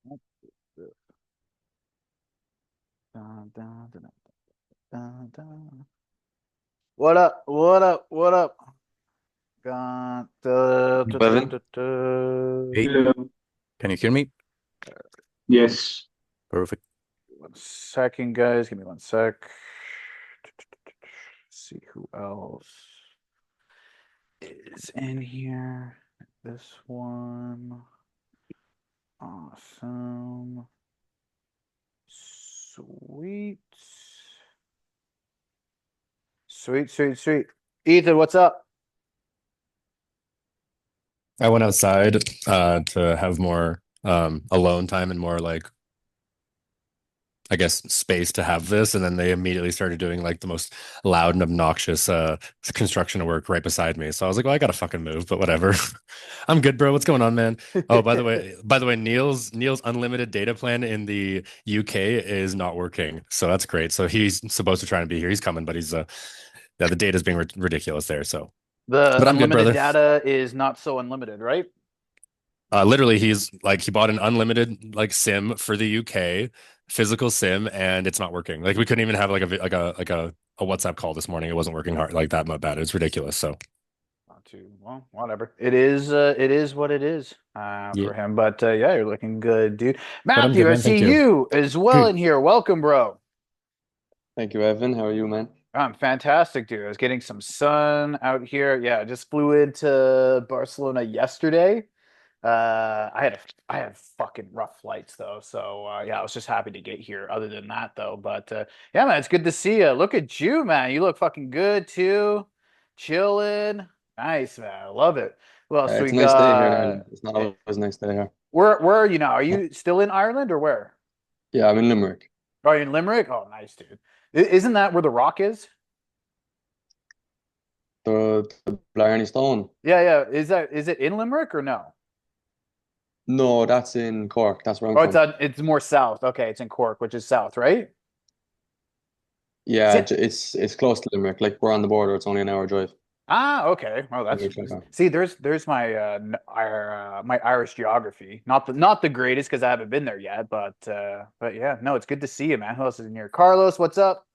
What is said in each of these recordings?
Dun, dun, dun, dun, dun. What up? What up? What up? Dun, dun, dun, dun, Bevan? dun, dun. Hey, Hello. can you hear me? Yes. Perfect. 1 second, guys. Give me 1 sec. See who else is in here. This one. Awesome. Sweet. Sweet, sweet, sweet. Ethan, what's up? I went outside to have more alone time and more like I guess space to have this, and then they immediately started doing like the most loud and obnoxious construction work right beside me. So I was like, well, I gotta fucking move, but whatever. I'm good, bro. What's going on, man? Oh, by the way, Neil's unlimited data plan in the UK is not working. So that's great. So he's supposed to try and be here. He's coming, but he's yeah, the data's being ridiculous there. So The but I'm good, unlimited brother. data is not so unlimited, right? Literally, he's like he bought an unlimited like SIM for the UK, physical SIM, and it's not working. Like we couldn't even have like a WhatsApp call this morning. It wasn't working hard like that bad. It's ridiculous. So Not too well, whatever. It is what it is yeah, for him. But yeah, you're looking good, dude. but I'm Matthew, good, I man. see Thank you. you as well Good. in here. Welcome, bro. Thank you, Evan. How are you, man? I'm fantastic, dude. I was getting some sun out here. Yeah, I just flew into Barcelona yesterday. I had fucking rough flights though, so yeah, I was just happy to get here. Other than that, though, but yeah, man, it's good to see you. Look at you, man. You look fucking good too. Chilling, nice, man. I love it. Who else we It's a nice day here in got? Ireland. It's not always a nice day here. Where are you now? Are you still in Ireland or where? Yeah, I'm in Limerick. Are you in Limerick? Oh, nice, dude. Isn't that where the Rock is? The Blarney Stone. Yeah, yeah. Is it in Limerick or no? No, that's in Cork. That's where I'm Oh, it's from. it's more south. Okay, it's in Cork, which is south, right? Is Yeah, it? it's close to Limerick. Like we're on the border. It's only an hour drive. Ah, okay. Well, that's see. There's my my Irish geography. Not the greatest because I haven't been there yet, but yeah, no, it's good to see you, man. Who else is in here? Carlos, what's up?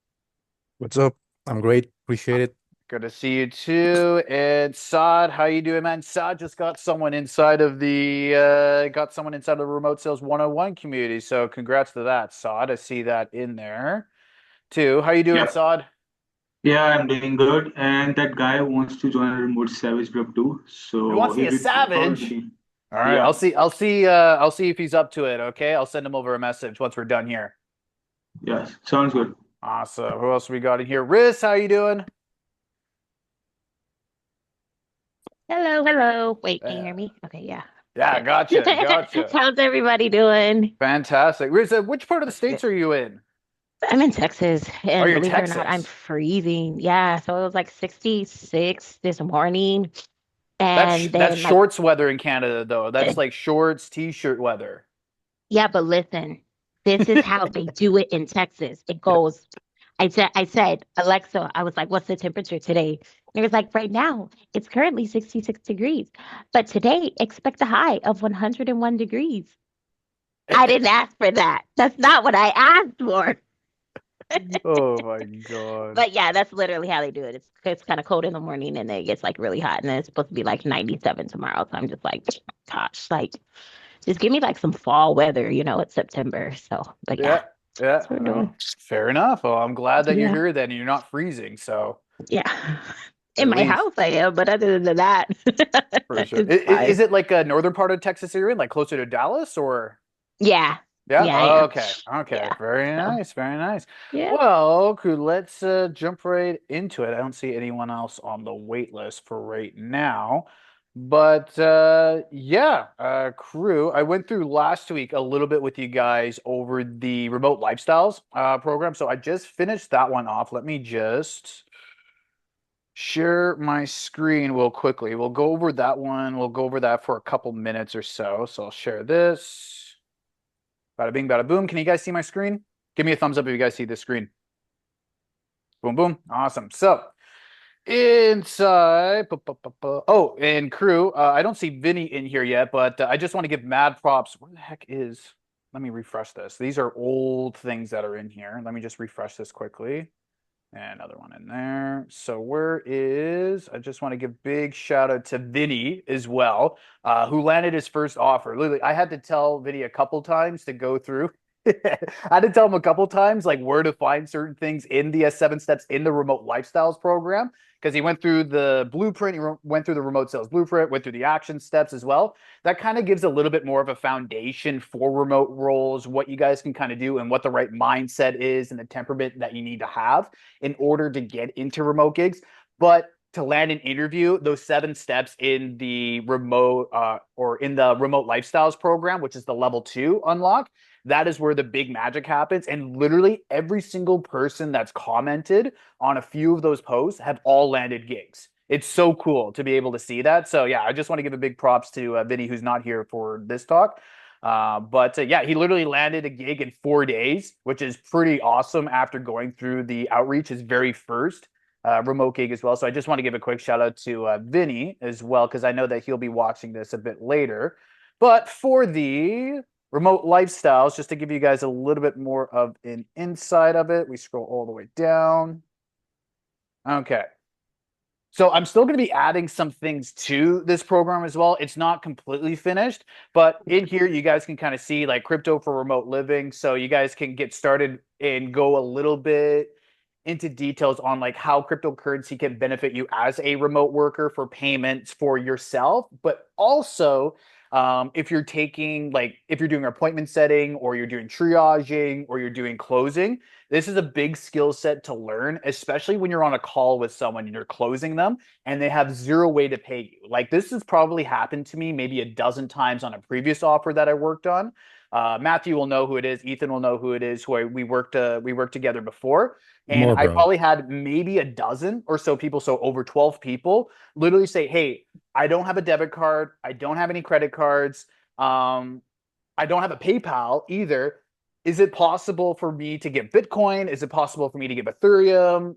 What's up? I'm great. Appreciate it. Good to see you too. And Saad, how you doing, man? Saad just got someone inside of the Remote Sales 101 community. So congrats to that, Saad. I see that in there too. How you doing, Yeah, Saad? yeah, I'm doing good. And that guy wants to join a remote savage group too. He So wants to be he a reached out to savage. me. All right, I'll Yeah, see. I'll see if he's up to it. Okay, I'll send him over a message once we're done here. yeah, sounds good. Awesome. Who else we got in here? Riz, how you doing? Hello, hello. Wait, can you hear Uh, me? Okay, yeah. yeah, Okay. gotcha, gotcha. How's everybody doing? Fantastic. Riz, which part of the That's good. states are you in? I'm in Texas, Oh, and you're in believe it or not, I'm Texas. freezing. Yeah, so it was like 66 this morning, That's and that's then like, shorts weather in Canada, though. That's like shorts, t-shirt weather. yeah, but listen, this is how they do it in Texas. It goes, I said, Alexa, I was like, what's the temperature today? And it was like, right now, it's currently 66 degrees, but today, expect a high of 101 degrees. I didn't ask for that. That's not what I asked for. Oh my God. But yeah, that's literally how they do it. It's kind of cold in the morning and then it gets like really hot and then it's supposed to be like 97 tomorrow. So I'm just like, gosh, like just give me like some fall weather, it's September. So, but yeah, Yeah, yeah. that's what we're No, doing. fair enough. Well, I'm glad that you're Yeah. here then and you're not freezing, so Yeah. In at my least house I am, but other than that, for sure. it's Is fine. it like a northern part of Texas you're in, like closer to Dallas or? Yeah. Yeah. Yeah, I am. Okay. Okay. Yeah. Very So nice. Very nice. yeah. Well, cool. Let's jump right into it. I don't see anyone else on the wait list for right now. But yeah, crew. I went through last week a little bit with you guys over the remote lifestyles program. So I just finished that one off. Let me just share my screen real quickly. We'll go over that one. We'll go over that for a couple minutes or so. So I'll share this. Bada bing, bada boom. Can you guys see my screen? Give me a thumbs up if you guys see this screen. Boom, boom. Awesome. So inside, oh, and crew, I don't see Vinny in here yet, but I just want to give mad props. Where the heck is? let me refresh this. These are old things that are in here. Let me just refresh this quickly. And another one in there. So where is, I just want to give big shout out to Vinny as well, who landed his first offer. Literally, I had to tell Vinny a couple times to go through. I had to tell him a couple times like where to find certain things in the 7 steps in the remote lifestyles program because he went through the blueprint, went through the remote sales blueprint, went through the action steps as well. That kind of gives a little bit more of a foundation for remote roles, what you guys can kind of do and what the right mindset is and the temperament that you need to have in order to get into remote gigs. But to land an interview, those 7 steps in the remote or in the remote lifestyles program, which is the level 2 unlock, that is where the big magic happens. And literally every single person that's commented on a few of those posts have all landed gigs. It's so cool to be able to see that. So yeah, I just want to give a big props to Vinny, who's not here for this talk. But yeah, he literally landed a gig in 4 days, which is pretty awesome after going through the outreach, his very first remote gig as well. So I just want to give a quick shout out to Vinny as well, because I know that he'll be watching this a bit later. But for the remote lifestyles, just to give you guys a little bit more of an insight of it, we scroll all the way down. Okay. So I'm still going to be adding some things to this program as well. It's not completely finished, but in here you guys can kind of see like crypto for remote living. So you guys can get started and go a little bit into details on like how cryptocurrency can benefit you as a remote worker for payments for yourself, but also if you're taking like if you're doing appointment setting or you're doing triaging or you're doing closing, this is a big skill set to learn, especially when you're on a call with someone and you're closing them and they have zero way to pay you. Like this has probably happened to me maybe a dozen times on a previous offer that I worked on. Matthew will know who it is. Ethan will know who it is. We worked together before, and More, I bro. probably had maybe a dozen or so people, so over 12 people, literally say, "Hey, I don't have a debit card. I don't have any credit cards. I don't have a PayPal either. Is it possible for me to get Bitcoin? Is it possible for me to get Ethereum,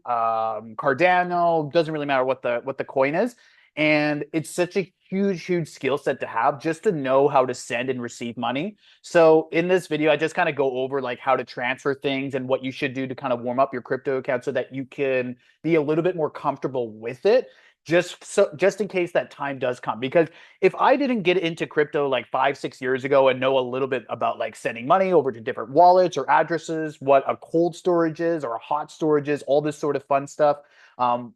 Cardano? Doesn't really matter what the coin is." And it's such a huge skill set to have just to know how to send and receive money. So in this video, I just kind of go over like how to transfer things and what you should do to kind of warm up your crypto account so that you can be a little bit more comfortable with it just in case that time does come. Because if I didn't get into crypto like 5 6 years ago and know a little bit about like sending money over to different wallets or addresses, what a cold storage is or a hot storage is, all this sort of fun stuff,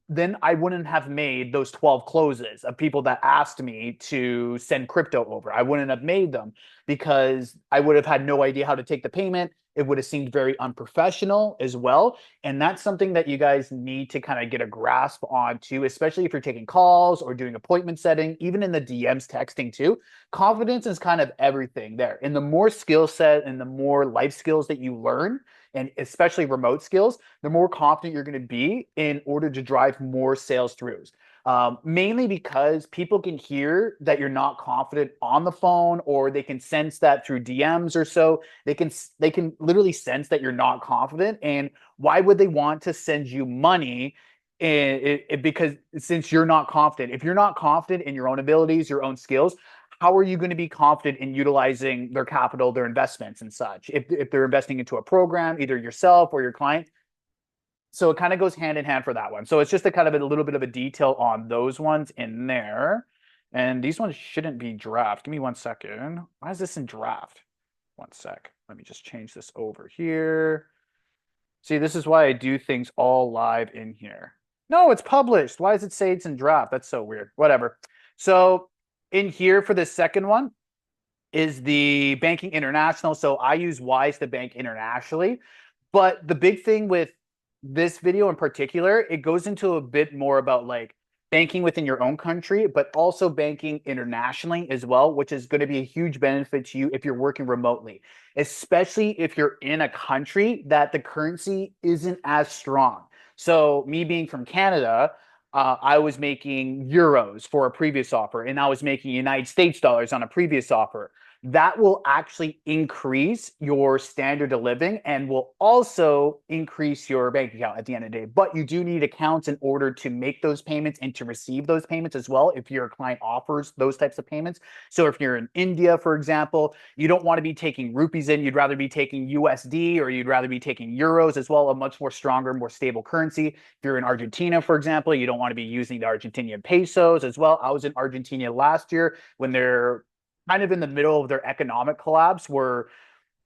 then I wouldn't have made those 12 closes of people that asked me to send crypto over. I wouldn't have made them because I would have had no idea how to take the payment. It would have seemed very unprofessional as well. And that's something that you guys need to kind of get a grasp on too, especially if you're taking calls or doing appointment setting, even in the DMs texting too. Confidence is kind of everything there. And the more skill set and the more life skills that you learn, and especially remote skills, the more confident you're going to be in order to drive more sales throughs. Mainly because people can hear that you're not confident on the phone, or they can sense that through DMs or so. They can literally sense that you're not confident, and why would they want to send you money? Because since you're not confident, if you're not confident in your own abilities, your own skills, how are you going to be confident in utilizing their capital, their investments, and such? If they're investing into a program, either yourself or your client, so it kind of goes hand in hand for that one. So it's just a kind of a little bit of a detail on those ones in there. And these ones shouldn't be draft. Give me 1 second. Why is this in draft? 1 sec. Let me just change this over here. See, this is why I do things all live in here. No, it's published. Why does it say it's in draft? That's so weird. Whatever. So in here for the second one is the banking international. So I use Wise to bank internationally. But the big thing with this video in particular, it goes into a bit more about like banking within your own country, but also banking internationally as well, which is going to be a huge benefit to you if you're working remotely, especially if you're in a country that the currency isn't as strong. So me being from Canada, I was making euros for a previous offer, and I was making United States dollars on a previous offer. that will actually increase your standard of living and will also increase your bank account at the end of the day. But you do need accounts in order to make those payments and to receive those payments as well if your client offers those types of payments. So if you're in India, for example, you don't want to be taking rupees in, you'd rather be taking USD or you'd rather be taking euros as well, a much more stronger, more stable currency. If you're in Argentina, for example, you don't want to be using the Argentinian pesos as well. I was in Argentina last year when they're kind of in the middle of their economic collapse, where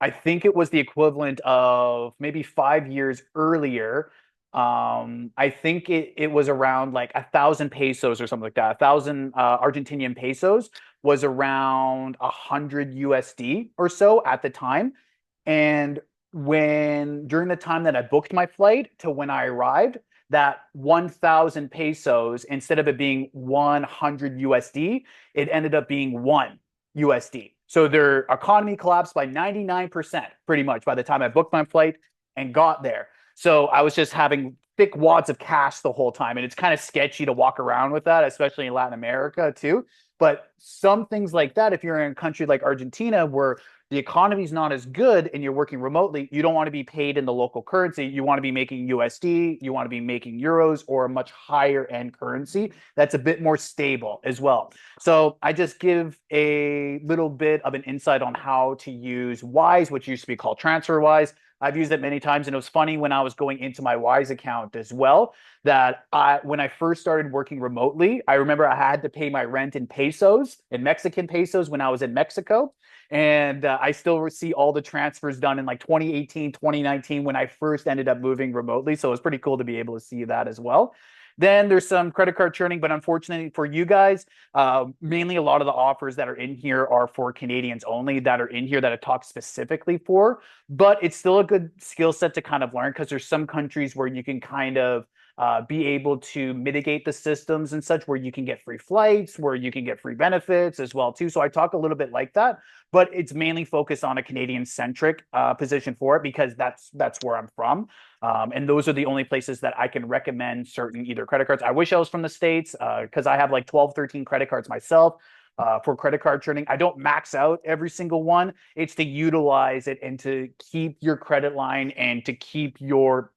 I think it was the equivalent of maybe 5 years earlier. I think it was around like 1,000 pesos or something like that. 1,000 Argentinian pesos was around 100 USD or so at the time. And when during the time that I booked my flight to when I arrived, that 1,000 pesos, instead of it being 100 USD, it ended up being one USD. So their economy collapsed by 99% pretty much by the time I booked my flight and got there. So I was just having thick wads of cash the whole time. And it's kind of sketchy to walk around with that, especially in Latin America too. But some things like that, if you're in a country like Argentina where the economy is not as good and you're working remotely, you don't want to be paid in the local currency. You want to be making USD, you want to be making euros or a much higher end currency that's a bit more stable as well. So I just give a little bit of an insight on how to use Wise, which used to be called TransferWise. I've used it many times, and it was funny when I was going into my Wise account as well that when I first started working remotely, I remember I had to pay my rent in pesos, in Mexican pesos when I was in Mexico. And I still see all the transfers done in like 2018, 2019 when I first ended up moving remotely. So it was pretty cool to be able to see that as well. Then there's some credit card churning, but unfortunately for you guys, mainly a lot of the offers that are in here are for Canadians only that are in here that I talk specifically for. But it's still a good skill set to kind of learn because there's some countries where you can kind of be able to mitigate the systems and such where you can get free flights, where you can get free benefits as well too. So I talk a little bit like that, but it's mainly focused on a Canadian centric position for it because that's where I'm from. And those are the only places that I can recommend certain either credit cards. I wish I was from the States because I have like 12, 13 credit cards myself. For credit card churning, I don't max out every single one. It's to utilize it and to keep your credit line and to keep your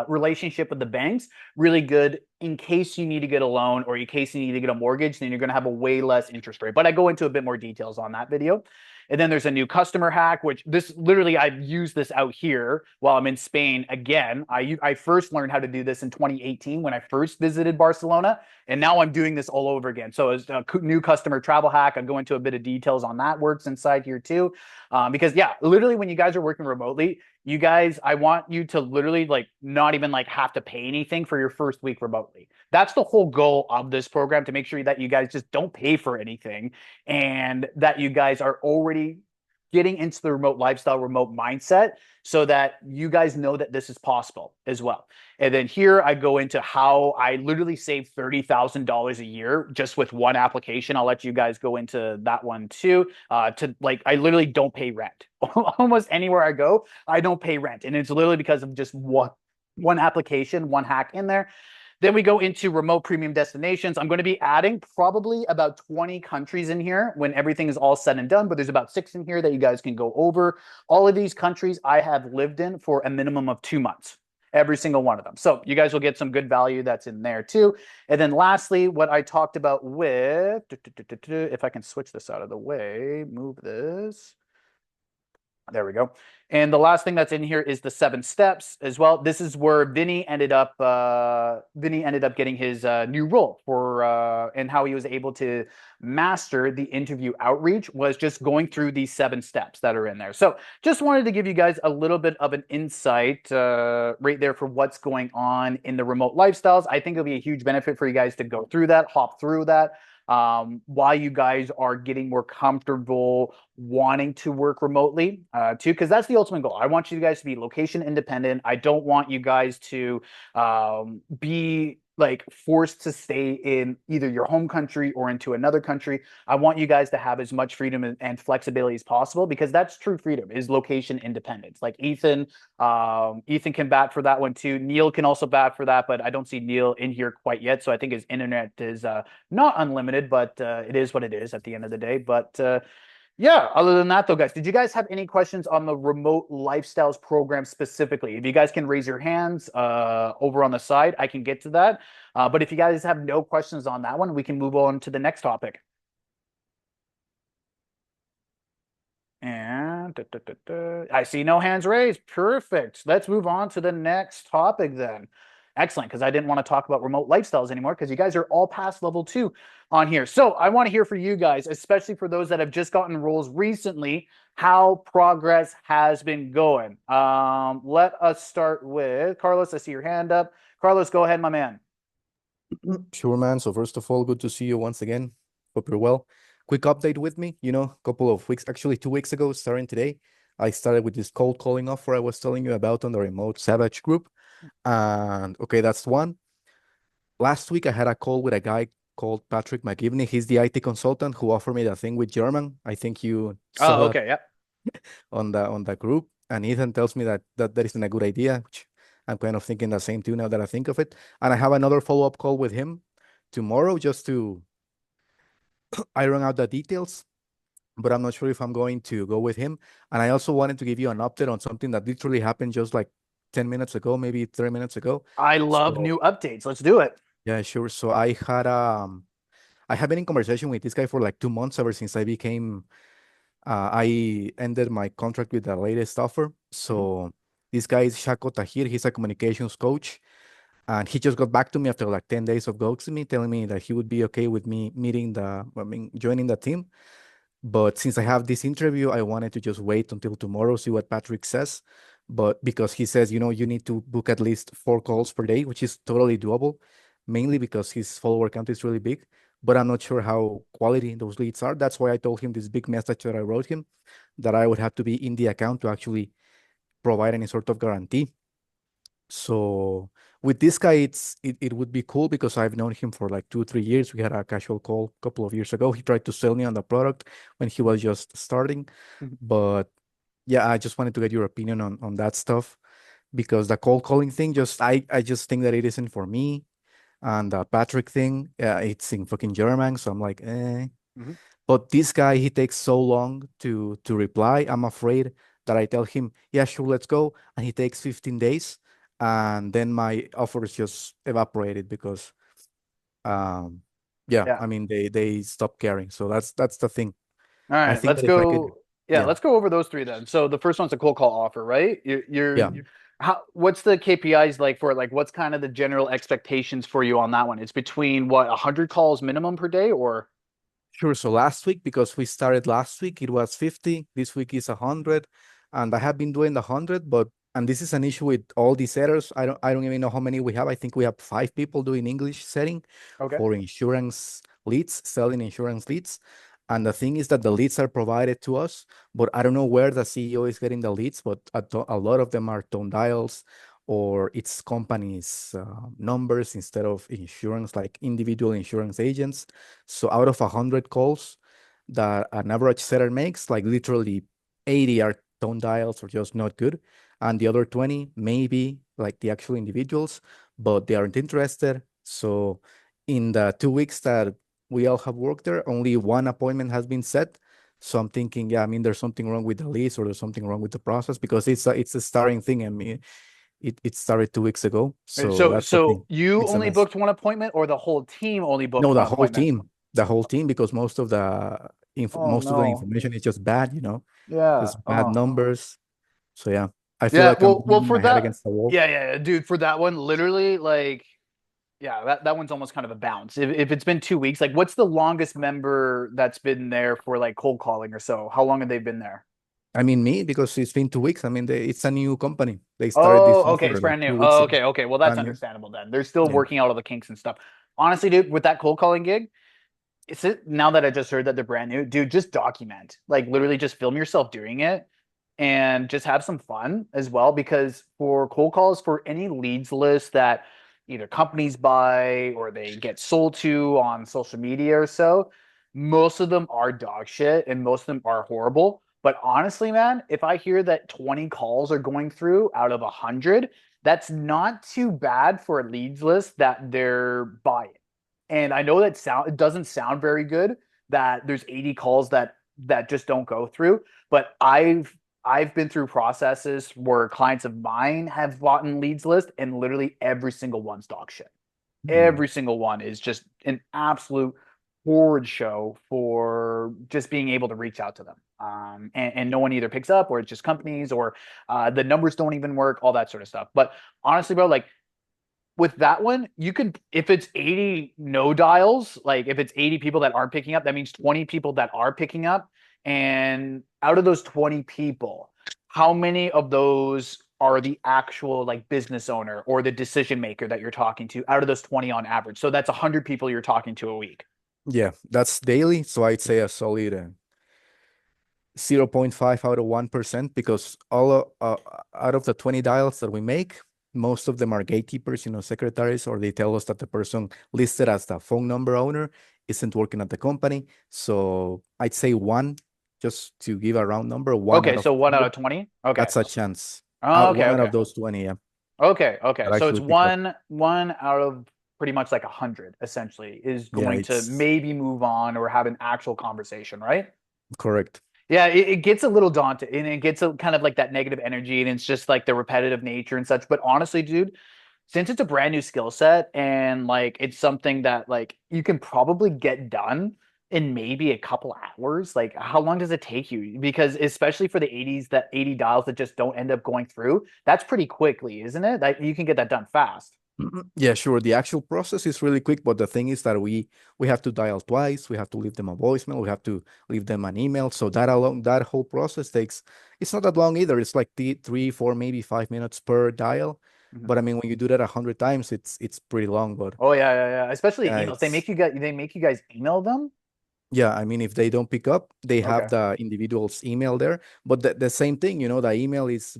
relationship with the banks really good in case you need to get a loan or in case you need to get a mortgage, then you're going to have a way less interest rate. But I go into a bit more details on that video. And then there's a new customer hack, which this literally I've used this out here while I'm in Spain. Again, I first learned how to do this in 2018 when I first visited Barcelona, and now I'm doing this all over again. So it's a new customer travel hack. I'll go into a bit of details on that works inside here too, because yeah, literally when you guys are working remotely, you guys, I want you to literally like not even like have to pay anything for your first week remotely. That's the whole goal of this program, to make sure that you guys just don't pay for anything and that you guys are already getting into the remote lifestyle, remote mindset, so that you guys know that this is possible as well. And then here I go into how I literally save $30,000 a year just with one application. I'll let you guys go into that one too. To like, I literally don't pay rent. Almost anywhere I go, I don't pay rent. And it's literally because of just one application, one hack in there. Then we go into remote premium destinations. I'm going to be adding probably about 20 countries in here when everything is all said and done, but there's about 6 in here that you guys can go over. All of these countries I have lived in for a minimum of 2 months, every single one of them. So you guys will get some good value that's in there too. And then lastly, what I talked about with, if I can switch this out of the way, move this. There we go. And the last thing that's in here is the 7 steps as well. This is where Vinny ended up getting his new role for and how he was able to master the interview outreach was just going through these 7 steps that are in there. So just wanted to give you guys a little bit of an insight right there for what's going on in the remote lifestyles. I think it'll be a huge benefit for you guys to go through that, hop through that. While you guys are getting more comfortable wanting to work remotely too, because that's the ultimate goal. I want you guys to be location independent. I don't want you guys to be like forced to stay in either your home country or into another country. I want you guys to have as much freedom and flexibility as possible, because that's true freedom, is location independence. Like Ethan can bat for that one too. Neil can also bat for that, but I don't see Neil in here quite yet. So I think his internet is not unlimited, but it is what it is at the end of the day. But Yeah, other than that though, guys, did you guys have any questions on the remote lifestyles program specifically? If you guys can raise your hands over on the side, I can get to that. But if you guys have no questions on that one, we can move on to the next topic. And I see no hands raised. Perfect. Let's move on to the next topic then. Excellent, because I didn't want to talk about remote lifestyles anymore because you guys are all past level 2 on here. So I want to hear for you guys, especially for those that have just gotten roles recently, how progress has been going. Let us start with Carlos. I see your hand up. Carlos, go ahead, my man. Sure, man. So first of all, good to see you once again. Hope you're well. Quick update with me. A couple of weeks, actually 2 weeks ago, starting today, I started with this cold calling offer I was telling you about on the remote Savage group. And okay, that's one. Last week, I had a call with a guy called Patrick McGivney. He's the IT consultant who offered me the thing with German. I think you saw Oh, that okay. Yep. on the group. And Ethan tells me that isn't a good idea, which I'm kind of thinking the same too now that I think of it. And I have another follow-up call with him tomorrow just to iron out the details, but I'm not sure if I'm going to go with him. And I also wanted to give you an update on something that literally happened just like 10 minutes ago, maybe 30 minutes ago. I love So new updates. Let's do it. yeah, sure. So I have been in conversation with this guy for like 2 months ever since I ended my contract with the latest offer. Mhm. So this guy is Shako Tahir. He's a communications coach. And he just got back to me after like 10 days of ghosting me, telling me that he would be okay with me joining the team. But since I have this interview, I wanted to just wait until tomorrow, see what Patrick says. But because he says, you need to book at least 4 calls per day, which is totally doable, mainly because his follower count is really big. But I'm not sure how quality those leads are. That's why I told him this big message that I wrote him, that I would have to be in the account to actually provide any sort of guarantee. So with this guy, it would be cool because I've known him for like 2, 3 years. We had a casual call a couple of years ago. He tried to sell me on the product when he was just starting. Mhm. But yeah, I just wanted to get your opinion on that stuff because the cold calling thing, I just think that it isn't for me. And the Patrick thing, it's in fucking German, so I'm like, eh. Mhm. But this guy, he takes so long to reply. I'm afraid that I tell him, yeah, sure, let's go, and he takes 15 days, and then my offers just evaporated because, um, yeah, Yeah. I mean they stop caring. So that's the thing. All I right, think let's that if I could, go. Yeah, yeah, let's go over those three then. So the first one's a cold call offer, right? yeah. How, what's the KPIs like for it? Like, what's kind of the general expectations for you on that one? It's between what, 100 calls minimum per day or? Sure. So last week, because we started last week, it was 50. This week is 100. And I have been doing the 100, and this is an issue with all these setters. I don't even know how many we have. I think we have 5 people doing English setting Okay. for insurance leads, selling insurance leads. And the thing is that the leads are provided to us, but I don't know where the CEO is getting the leads, but a lot of them are tone dials or it's companies' numbers instead of insurance, like individual insurance agents. So out of 100 calls that an average setter makes, like literally 80 are tone dials or just not good. And the other 20, maybe like the actual individuals, but they aren't interested. So in the 2 weeks that we all have worked there, only one appointment has been set. So I'm thinking, yeah, I mean, there's something wrong with the leads or there's something wrong with the process because it's a starting thing. I mean, it started 2 weeks ago. So So that's the so thing. you It's a only mess. booked one appointment or the whole team only booked No, one appointment? the whole team, because Oh most of the no. information is just bad, Yeah. just bad Oh. numbers. So yeah, I feel Yeah, like I'm well banging for my head that, against the wall. yeah, dude, for that one, literally, like, yeah, that one's almost kind of a bounce. If it's been 2 weeks, like, what's the longest member that's been there for like cold calling or so? How long have they been there? I mean, me, because it's been 2 weeks. I mean, it's a new company. They started this Oh, okay, offer it's like brand new. 2 weeks Oh, ago. okay. Well, that's Brand new. understandable then. They're still Yeah. working out all the kinks and stuff. Honestly, dude, with that cold calling gig, it's it now that I just heard that they're brand new, dude, just document. Like literally just film yourself doing it and just have some fun as well. Because for cold calls, for any leads list that either companies buy or they get sold to on social media or so, most of them are dog shit and most of them are horrible. But honestly, man, if I hear that 20 calls are going through out of 100, that's not too bad for a leads list that they're buying. And I know that it doesn't sound very good that there's 80 calls that that just don't go through. But I've been through processes where clients of mine have bought in leads list, and literally every single one's dog shit. Every single one is just an absolute horrid show for just being able to reach out to them. And no one either picks up, or it's just companies, or the numbers don't even work, all that sort of stuff. But honestly, bro, like with that one, you can, if it's 80 no dials, like if it's 80 people that aren't picking up, that means 20 people that are picking up. And out of those 20 people, how many of those are the actual like business owner or the decision maker that you're talking to out of those 20 on average? So that's 100 people you're talking to a week. Yeah, that's daily. So I'd say a solid 0.5 out of 1%, because out of the 20 dials that we make, most of them are gatekeepers, secretaries, or they tell us that the person listed as the phone number owner isn't working at the company. So I'd say one, just to give a round number, one Okay, out of so 1 out 100. of 20. Okay. That's a chance. Oh, okay, One out okay. of those 20, yeah, Okay. that So it's actually pick up. one out of pretty much like 100 essentially is Yeah, going to it's maybe move on or have an actual conversation, right? correct. Yeah, it gets a little daunting, and it gets a kind of like that negative energy, and it's just like the repetitive nature and such. But honestly, dude, since it's a brand new skill set, and like it's something that like you can probably get done in maybe a couple hours, like how long does it take you? Because especially for the 80s, that 80 dials that just don't end up going through, that's pretty quickly, isn't it? That you can get that done fast. Yeah, sure. The actual process is really quick, but the thing is that we have to dial twice. We have to leave them a voicemail. We have to leave them an email. So that whole process takes, it's not that long either. It's like 3, 4, maybe 5 minutes per dial. Mhm. But I mean, when you do that 100 times, it's pretty long. But Oh yeah. Especially yeah, emails. They make you guys email them. yeah, I mean, if they don't pick up, they have Okay. the individual's email there. But the same thing, the email is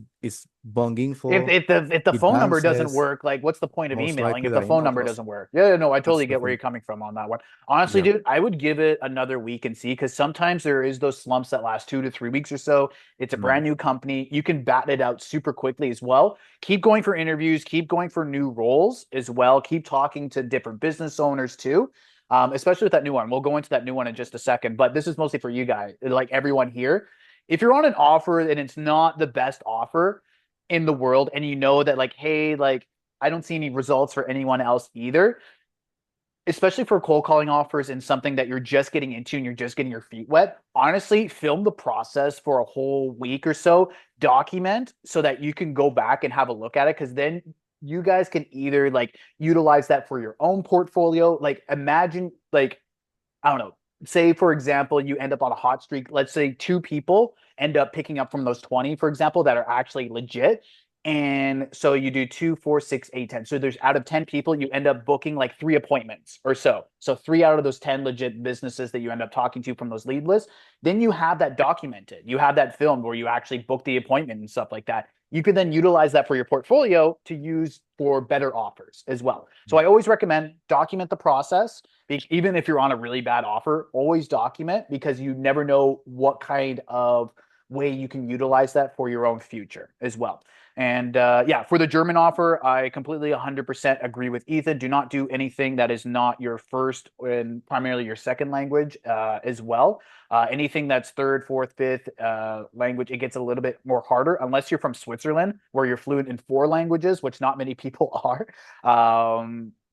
bung If info. if the It phone number doesn't bounces. work, like what's the point of Most emailing likely if the the phone email number goes. doesn't work? Yeah, no, I That's totally the get where thing. you're coming from on that one. Honestly, Yeah. dude, I would give it another week and see, because sometimes there is those slumps that last 2 to 3 weeks or so. It's a Mm. brand new company. You can bat it out super quickly as well. Keep going for interviews, keep going for new roles as well. Keep talking to different business owners too. Especially with that new one. We'll go into that new one in just a second, but this is mostly for you guys, like everyone here. If you're on an offer and it's not the best offer in the world, and you know that like, hey, like I don't see any results for anyone else either, especially for cold calling offers and something that you're just getting into and you're just getting your feet wet, honestly, film the process for a whole week or so, document so that you can go back and have a look at it. Because then you guys can either like utilize that for your own portfolio. Like imagine like, I don't know, say for example, you end up on a hot streak. Let's say 2 people end up picking up from those 20, for example, that are actually legit. And so you do 2, 4, 6, 8, 10. So there's out of 10 people, you end up booking like 3 appointments or so. So 3 out of those 10 legit businesses that you end up talking to from those lead lists. Then you have that documented. You have that filmed where you actually book the appointment and stuff like that. You can then utilize that for your portfolio to use for better offers as well. So I always recommend document the process. Even if you're on a really bad offer, always document, because you never know what kind of way you can utilize that for your own future as well. And yeah, for the German offer, I completely 100% agree with Ethan. Do not do anything that is not your first and primarily your second language as well. Anything that's third, fourth, fifth language, it gets a little bit more harder unless you're from Switzerland where you're fluent in 4 languages, which not many people are.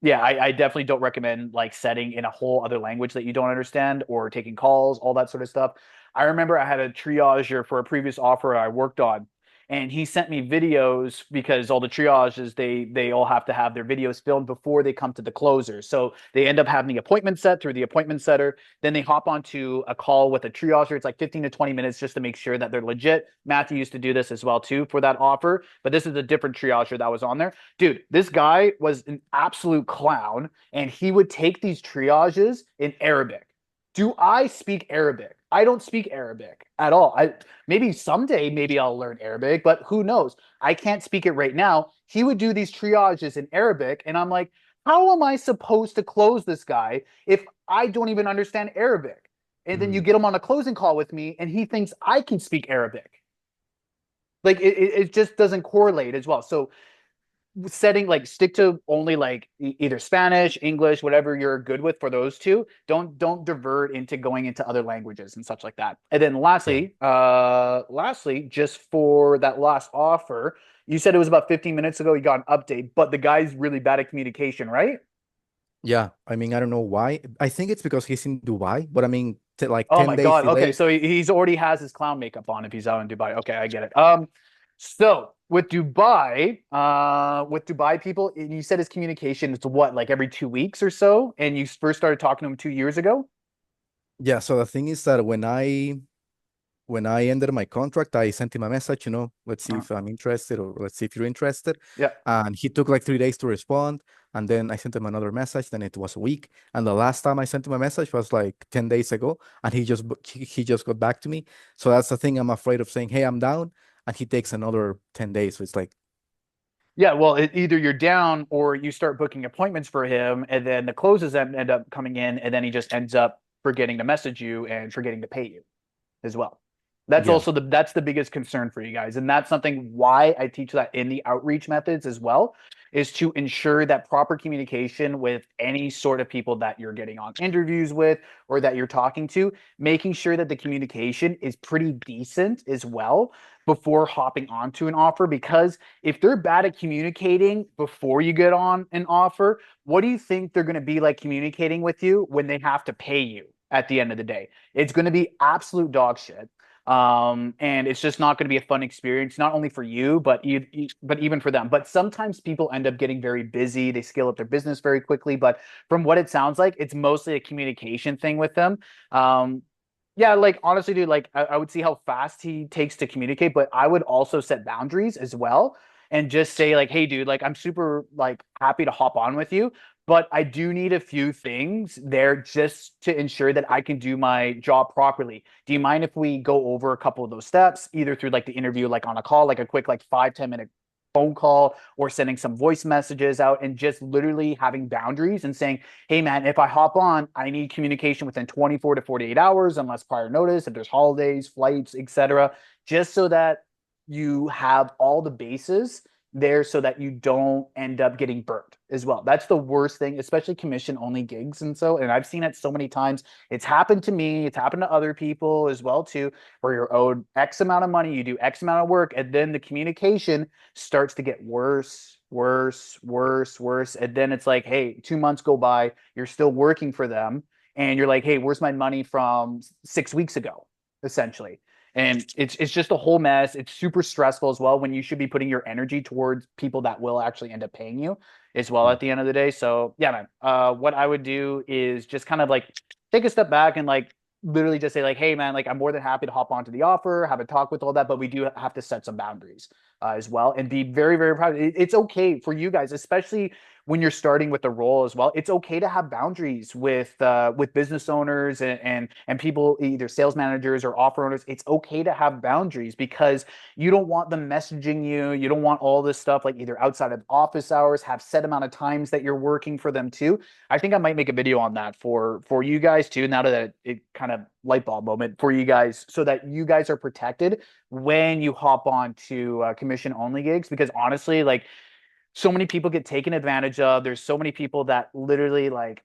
Yeah, I definitely don't recommend like setting in a whole other language that you don't understand or taking calls, all that sort of stuff. I remember I had a triager for a previous offer I worked on, and he sent me videos because all the triages they all have to have their videos filmed before they come to the closer. So they end up having the appointment set through the appointment setter. Then they hop onto a call with a triager. It's like 15 to 20 minutes just to make sure that they're legit. Matthew used to do this as well too for that offer, but this is a different triager that was on there. Dude, this guy was an absolute clown, and he would take these triages in Arabic. Do I speak Arabic? I don't speak Arabic at all. I maybe someday maybe I'll learn Arabic, but who knows? I can't speak it right now. He would do these triages in Arabic, and I'm like, how am I supposed to close this guy if I don't even understand Arabic? And then you Mm. get him on a closing call with me, and he thinks I can speak Arabic. Like it just doesn't correlate as well. So setting like stick to only like either Spanish, English, whatever you're good with for those two. Don't divert into going into other languages and such like that. And then Yeah. lastly, just for that last offer, you said it was about 15 minutes ago you got an update, but the guy's really bad at communication, right? Yeah, I mean, I don't know why. I think it's because he's in Dubai, but I mean, like Oh 10 my days God. Okay, delay. so he's already has his clown makeup on if he's out in Dubai. Okay, I get it. So with Dubai people, and you said his communication is what, like every 2 weeks or so, and you first started talking to him 2 years ago? Yeah, so the thing is that when I ended my contract, I sent him a message, let's see Uh, if I'm interested or let's see if you're interested. yeah. And he took like 3 days to respond. And then I sent him another message. Then it was a week. And the last time I sent him a message was like 10 days ago. And he just got back to me. So that's the thing. I'm afraid of saying, hey, I'm down. And he takes another 10 days. So it's like, Yeah, well, either you're down or you start booking appointments for him, and then the closes end up coming in, and then he just ends up forgetting to message you and forgetting to pay you as well. yeah, That's the biggest concern for you guys. And that's something why I teach that in the outreach methods as well, is to ensure that proper communication with any sort of people that you're getting on interviews with or that you're talking to, making sure that the communication is pretty decent as well before hopping onto an offer. Because if they're bad at communicating before you get on an offer, what do you think they're going to be like communicating with you when they have to pay you at the end of the day? It's going to be absolute dog shit. And it's just not going to be a fun experience, not only for you, but but even for them. But sometimes people end up getting very busy. They scale up their business very quickly. But from what it sounds like, it's mostly a communication thing with them. Yeah, like honestly, dude, like I would see how fast he takes to communicate, but I would also set boundaries as well and just say like, hey, dude, like I'm super like happy to hop on with you, but I do need a few things there just to ensure that I can do my job properly. Do you mind if we go over a couple of those steps, either through like the interview, like on a call, like a quick like 5-10 minute phone call, or sending some voice messages out and just literally having boundaries and saying, hey man, if I hop on, I need communication within 24 to 48 hours unless prior notice, if there's holidays, flights, etc. Just so that you have all the bases there so that you don't end up getting burnt as well. That's the worst thing, especially commission only gigs. And I've seen it so many times. It's happened to me, it's happened to other people as well too, where you're owed X amount of money, you do X amount of work, and then the communication starts to get worse, worse, worse, worse. And then it's like, hey, 2 months go by, you're still working for them, and you're like, hey, where's my money from 6 weeks ago, essentially? And it's just a whole mess. It's super stressful as well when you should be putting your energy towards people that will actually end up paying you as well at the end of the day. So yeah, man. What I would do is just kind of like take a step back and like literally just say like, hey man, like I'm more than happy to hop onto the offer, have a talk with all that, but we do have to set some boundaries as well, and be very, very proud. It's okay for you guys, especially when you're starting with the role as well. It's okay to have boundaries with business owners and people, either sales managers or offer owners. It's okay to have boundaries because you don't want them messaging you. You don't want all this stuff like either outside of office hours, have set amount of times that you're working for them too. I think I might make a video on that for you guys too. Now that it kind of light bulb moment for you guys, so that you guys are protected when you hop on to commission only gigs. Because honestly, like so many people get taken advantage of. There's so many people that literally like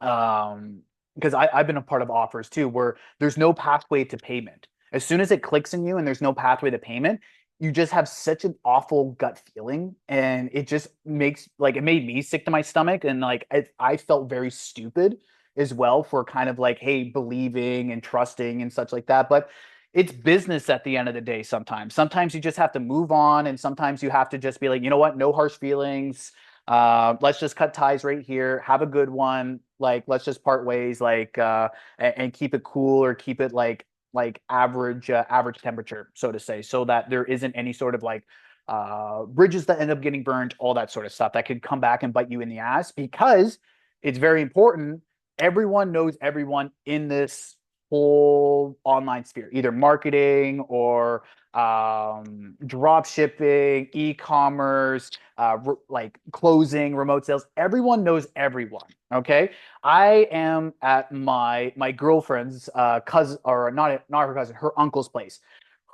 because I've been a part of offers too, where there's no pathway to payment. As soon as it clicks in you and there's no pathway to payment, you just have such an awful gut feeling. And it just makes like, it made me sick to my stomach. And like, I felt very stupid as well for kind of like, hey, believing and trusting and such like that. But it's business at the end of the day sometimes. Sometimes you just have to move on, and sometimes you have to just be like, you know what, no harsh feelings. Let's just cut ties right here. Have a good one. Like, let's just part ways. Like, and keep it cool, or keep it like average temperature, so to say, so that there isn't any sort of like bridges that end up getting burned, all that sort of stuff that could come back and bite you in the ass. Because it's very important. Everyone knows everyone in this whole online sphere, either marketing or drop shipping, e-commerce, like closing, remote sales. Everyone knows everyone. Okay, I am at my girlfriend's cousin, or not her cousin, her uncle's place.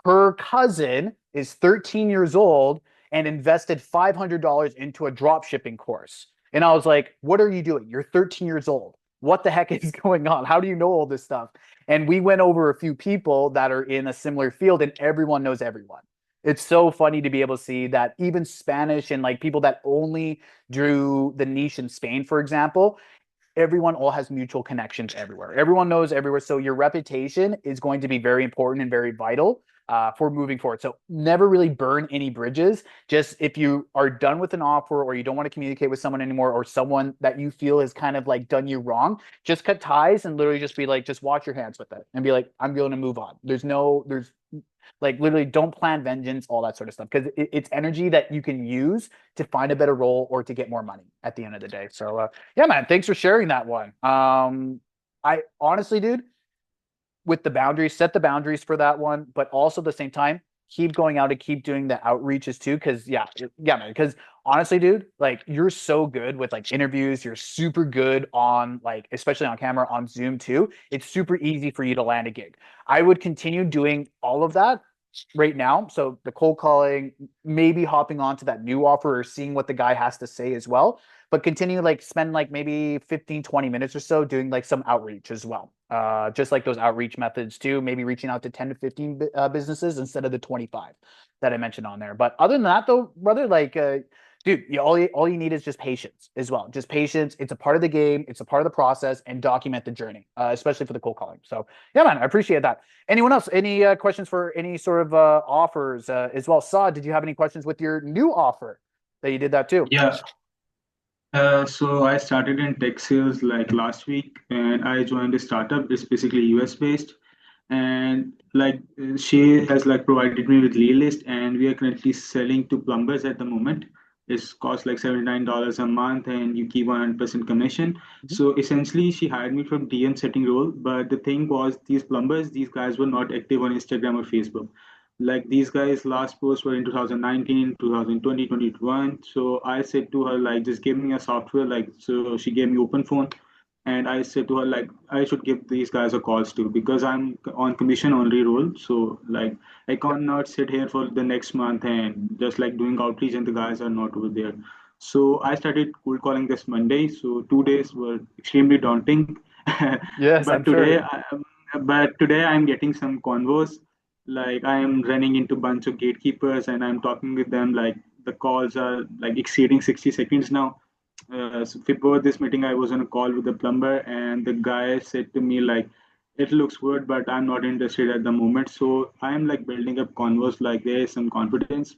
Her cousin is 13 years old, and invested $500 into a drop shipping course. And I was like, what are you doing? You're 13 years old. What the heck is going on? How do you know all this stuff? And we went over a few people that are in a similar field, and everyone knows everyone. It's so funny to be able to see that even Spanish and like people that only drew the niche in Spain, for example, everyone all has mutual connections everywhere. Everyone knows everywhere. So your reputation is going to be very important and very vital for moving forward. So never really burn any bridges. Just if you are done with an offer or you don't want to communicate with someone anymore or someone that you feel has kind of like done you wrong, just cut ties and literally just be like, just wash your hands with it and be like, I'm going to move on. There's like literally don't plan vengeance, all that sort of stuff, because it's energy that you can use to find a better role or to get more money at the end of the day. So yeah, man, thanks for sharing that one. I honestly, dude, with the boundaries, set the boundaries for that one, but also at the same time, keep going out and keep doing the outreaches too. Cause yeah, man, because honestly, dude, like you're so good with like interviews, you're super good on like, especially on camera, on Zoom too. It's super easy for you to land a gig. I would continue doing all of that right now. So the cold calling, maybe hopping on to that new offer or seeing what the guy has to say as well, but continue like spend like maybe 15, 20 minutes or so doing like some outreach as well. Just like those outreach methods too, maybe reaching out to 10 to 15 businesses instead of the 25 that I mentioned on there. But other than that though, brother, like, dude, all you need is just patience as well. Just patience. It's a part of the game. It's a part of the process, and document the journey, especially for the cold calling. So yeah, man, I appreciate that. Anyone else? Any questions for any sort of offers as well? Saad, did you have any questions with your new offer that you did that too? Yeah. So I started in tech sales like last week, and I joined a startup. It's basically US based, and like she has like provided me with lead list, and we are currently selling to plumbers at the moment. It's cost like $79 a month, and you keep 100% commission. Mhm. So essentially, she hired me from DM setting role, but the thing was, these plumbers, these guys were not active on Instagram or Facebook. Like these guys last posts were in 2019, 2020, 2021. So I said to her like, just give me a software. Like, so she gave me open phone, and I said to her like, I should give these guys a calls too, because I'm on commission only role. So like I cannot sit here for the next month and just like doing outreach and the guys are not over there. So I started cold calling this Monday. So 2 days were extremely daunting. Yes, I'm but sure. today I, but today I'm getting some convos. Like I am running into bunch of gatekeepers and I'm talking with them. Like the calls are like exceeding 60 seconds now. So before this meeting, I was on a call with the plumber, and the guy said to me like, "It looks good, but I'm not interested at the moment." So I'm like building up converse, like there is some confidence,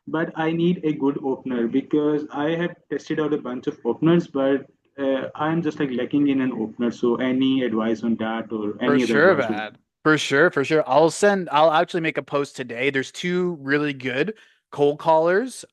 but I need a good opener because I have tested out a bunch of openers, but I'm just like lacking in an opener. So any advice on that or For any other sure, advice would. man. For sure, for sure. I'll actually make a post today. There's two really good cold callers.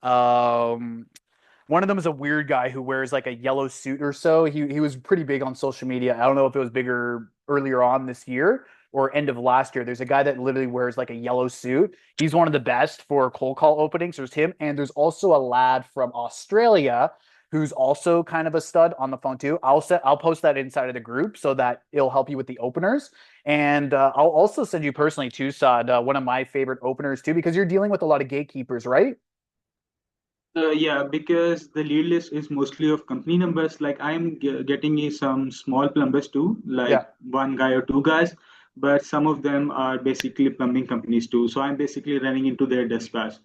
One of them is a weird guy who wears like a yellow suit or so. He was pretty big on social media. I don't know if it was bigger earlier on this year or end of last year. There's a guy that literally wears like a yellow suit. He's one of the best for cold call openings. There's him, and there's also a lad from Australia who's also kind of a stud on the phone too. I'll post that inside of the group so that it'll help you with the openers. And I'll also send you personally too, Saad, one of my favorite openers too, because you're dealing with a lot of gatekeepers, right? Yeah, because the lead list is mostly of company numbers. Like I'm getting some small plumbers too, like Yeah. one guy or two guys, but some of them are basically plumbing companies too. So I'm basically running into their dispatch.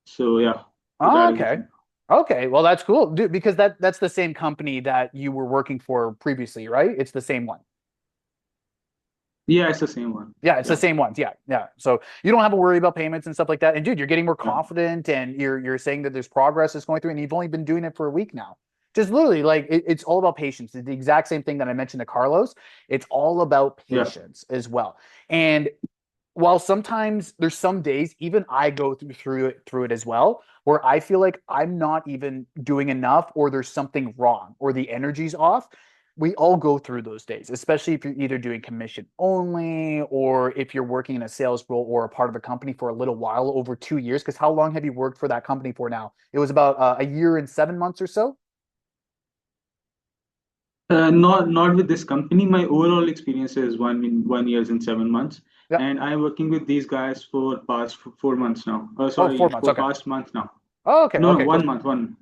So yeah, so Oh, that is the okay. thing. Okay. Well, that's cool, dude, because that's the same company that you were working for previously, right? It's the same one. Yeah, it's the same one. Yeah, it's the Yeah, same ones. Yeah, yeah. So you don't have to worry about payments and stuff like that. And dude, you're getting more confident, and you're saying that there's progress that's going through, and you've only been doing it for a week now. Just literally, like it's all about patience. It's the exact same thing that I mentioned to Carlos. It's all about yeah, patience as well. And while sometimes there's some days, even I go through it as well, where I feel like I'm not even doing enough, or there's something wrong, or the energy's off. We all go through those days, especially if you're either doing commission only, or if you're working in a sales role or a part of a company for a little while, over 2 years. Because how long have you worked for that company for now? It was about a year and 7 months or so. not with this company. My overall experience is 1 years and 7 months, Yeah. and I'm working with these guys for past 4 months now. Oh, Sorry, 4 months. for Okay. past month now. Oh, okay, No, no, okay. 1 month, one.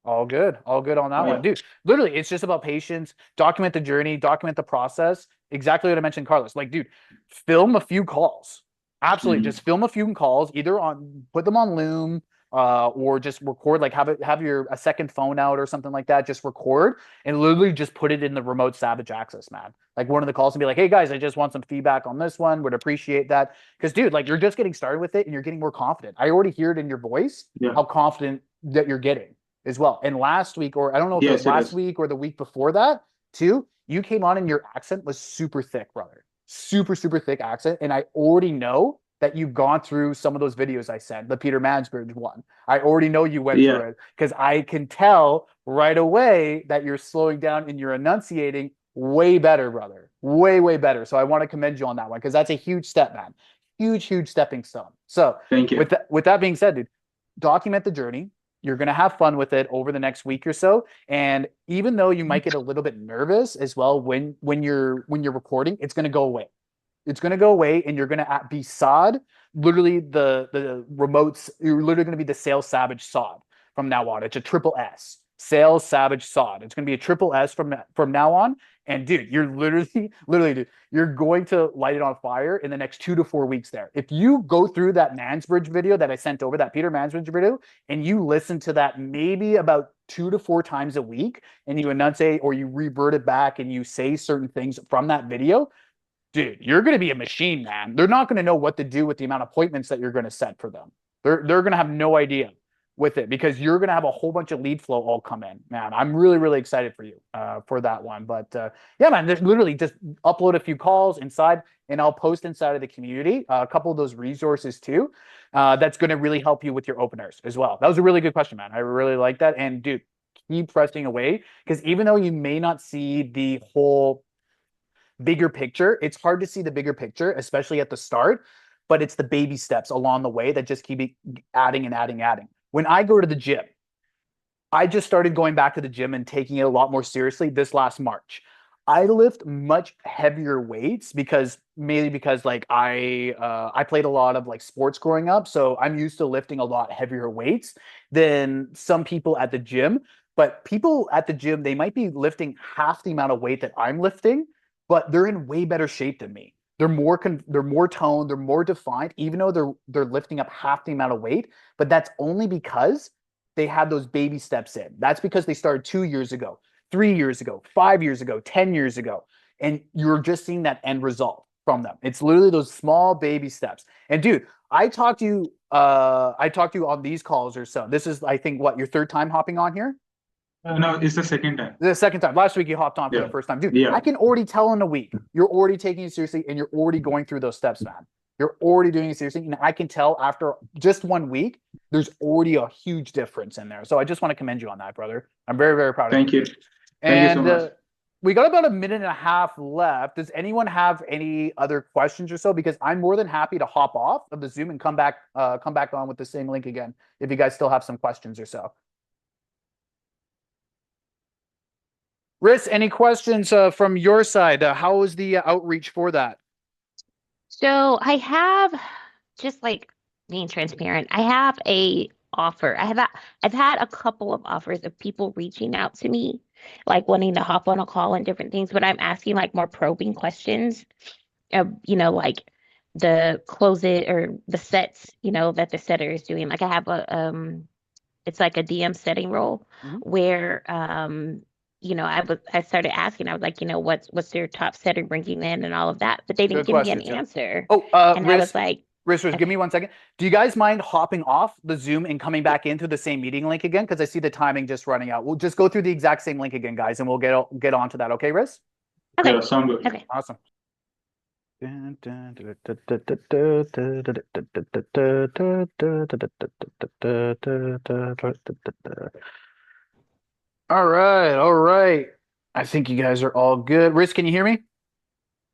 All good on that Oh one, yeah. dude. Literally, it's just about patience. Document the journey, document the process. Exactly what I mentioned, Carlos. Like, dude, film a few calls. Absolutely, Hmm. just film a few calls. Either on put them on Loom, or just record. Like, have your a second phone out or something like that. Just record and literally just put it in the remote Savage access, man. Like one of the calls and be like, "Hey guys, I just want some feedback on this one. Would appreciate that." Because, dude, like you're just getting started with it and you're getting more confident. I already hear it in your voice Yeah. how confident that you're getting as well. And last week, or I don't know if it was Yes, it last is. week or the week before that, too, you came on and your accent was super thick, brother. Super, super thick accent. And I already know that you've gone through some of those videos I sent, the Peter Mansbridge one. I already know you went through Yeah. it because I can tell right away that you're slowing down and you're enunciating way better, brother. Way, way better. So I want to commend you on that one because that's a huge step, man. Huge, huge stepping stone. So Thank you. with that being said, dude, document the journey. You're going to have fun with it over the next week or so. And even though you might get a little bit nervous as well when you're recording, it's going to go away. It's going to go away and you're going to be sod. Literally the remotes, you're literally going to be the Sales Savage sod from now on. It's a triple S. Sales Savage sod. It's going to be a triple S from now on. And dude, you're literally, literally, dude, you're going to light it on fire in the next 2 to 4 weeks there. If you go through that Mansbridge video that I sent over, that Peter Mansbridge video, and you listen to that maybe about 2 to 4 times a week, and you enunciate or you revert it back and you say certain things from that video, dude, you're going to be a machine, man. They're not going to know what to do with the amount of appointments that you're going to set for them. They're going to have no idea with it because you're going to have a whole bunch of lead flow all come in, man. I'm really, really excited for you for that one. But yeah, man, there's literally just upload a few calls inside and I'll post inside of the community a couple of those resources too. That's going to really help you with your openers as well. That was a really good question, man. I really like that. And dude, keep pressing away because even though you may not see the whole bigger picture. It's hard to see the bigger picture, especially at the start, but it's the baby steps along the way that just keep adding and adding, adding. When I go to the gym, I just started going back to the gym and taking it a lot more seriously this last March. I lift much heavier weights because mainly because like I played a lot of like sports growing up, so I'm used to lifting a lot heavier weights than some people at the gym. But people at the gym, they might be lifting half the amount of weight that I'm lifting, but they're in way better shape than me. They're more toned, they're more defined, even though they're lifting up half the amount of weight. But that's only because they had those baby steps in. That's because they started 2 years ago, 3 years ago, 5 years ago, 10 years ago. And you're just seeing that end result from them. It's literally those small baby steps. And dude, I talked to you on these calls or so. This is, I think, what, your third time hopping on here? No, it's the second time. The second time. Last week you hopped on for the Yeah. first time. Dude, Yeah. I can already tell in a week. You're already taking it seriously and you're already going through those steps, man. You're already doing it seriously. And I can tell after just 1 week, there's already a huge difference in there. So I just want to commend you on that, brother. I'm very, very proud of Thank you. you. Thank you so And much. we got about a minute and a half left. Does anyone have any other questions or so? Because I'm more than happy to hop off of the Zoom and come back on with the same link again if you guys still have some questions or so. Riss, any questions from your side? How was the outreach for that? So I have just like being transparent. I have a offer. I've had a couple of offers of people reaching out to me, like wanting to hop on a call and different things, but I'm asking like more probing questions. Like the close it or the sets, that the setter is doing. Like I have it's like a DM setting role Mhm. where I started asking. I was like, what's their top setter bringing in and all of that, but they didn't Good give me an questions, yeah. answer. Oh, And I was Riss, like, give okay, me 1 second. Do you guys mind hopping off the Zoom and coming back into the same meeting link again? Because I see the timing just running out. We'll just go through the exact same link again, guys, and we'll get on to that. Okay, Riss? okay, Yeah, sound good. okay. Awesome. All right, all right. I think you guys are all good. Riz, can you hear me?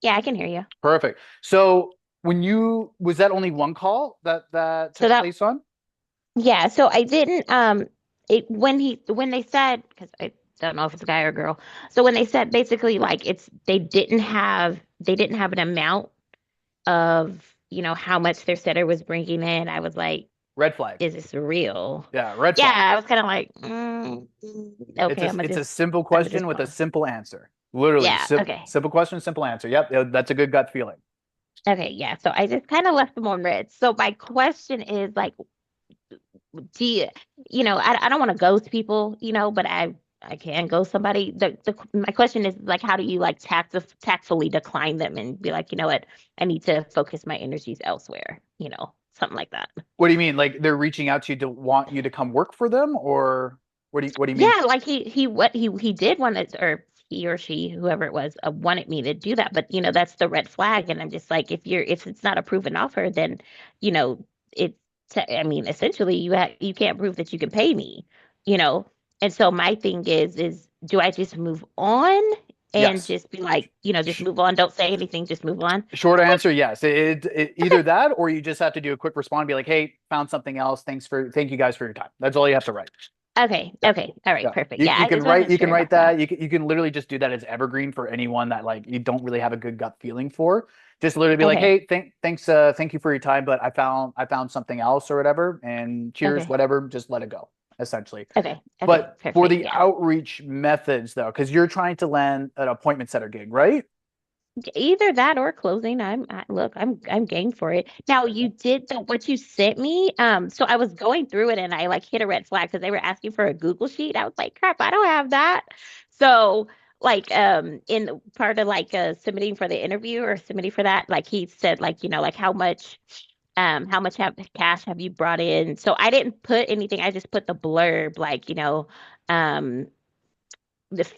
Yeah, I can hear you. Perfect. So was that only one call that So took that, place on? yeah, so I didn't, when they said, because I don't know if it's a guy or a girl. So when they said basically like they didn't have an amount of, how much their setter was bringing in, I was like, Red flag. Is this real? Yeah, red Yeah, flag. I was kind of like, okay, It's a simple I'm gonna question just with a pause. simple answer. Literally, Yeah, okay. simple question, simple answer. Yep, that's a good gut feeling. Okay, yeah. So I just kind of left them on red. So my question is like, do you, I don't want to ghost people, but I can ghost somebody. My question is like, how do you like tactfully decline them and be like, you know what, I need to focus my energies elsewhere, something like that. What do you mean? Like they're reaching out to you to want you to come work for them, or what do you mean? Yeah, like he did want to, or he or she, whoever it was, wanted me to do that. But that's the red flag, and I'm just like, if it's not a proven offer, then you know it's. I mean, essentially, you can't prove that you can pay me, you know. And so my thing is do I just move on and Yes. just be like, just move on, don't say anything, just move on? Short Okay, answer, yes. Either that, or you just have to do a quick response, and be like, "Hey, found something else. Thank you guys for your time." That's all you have to write. okay, Yeah, okay, all right, yeah. perfect. You Yeah, you I can just write wasn't you can sure write about that. that. You can literally just do that as evergreen for anyone that like you don't really have a good gut feeling for. Just literally be like, Okay, "Hey, thank you for your time, but I found something else or whatever, and cheers, okay, whatever. Just let it go." Essentially. okay, But for perfect. the Yeah. outreach methods, though, because you're trying to land an appointment setter gig, right? Either that or closing. Look, I'm game for it. Now you did what you sent me. So I was going through it and I like hit a red flag because they were asking for a Google sheet. I was like, crap, I don't have that. So like in part of like submitting for the interview or submitting for that, like he said like, like how much cash have you brought in? So I didn't put anything. I just put the blurb like, um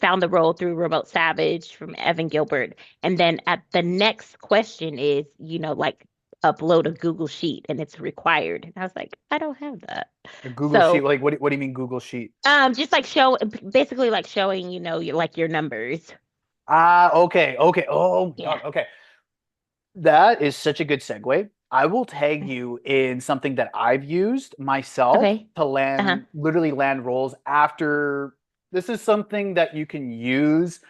found the role through Remote Savage from Evan Gilbert. And then at the next question is, like upload a Google Sheet and it's required. And I was like, I don't have that. A Google Sheet, So like what do you mean Google Sheet? just like basically like showing, your numbers. Ah, okay, okay. Oh my Yeah. God, okay. That is such a good segue. I will tag you in something that I've used myself Okay. to Uh-huh. literally land roles after. This is something that you can use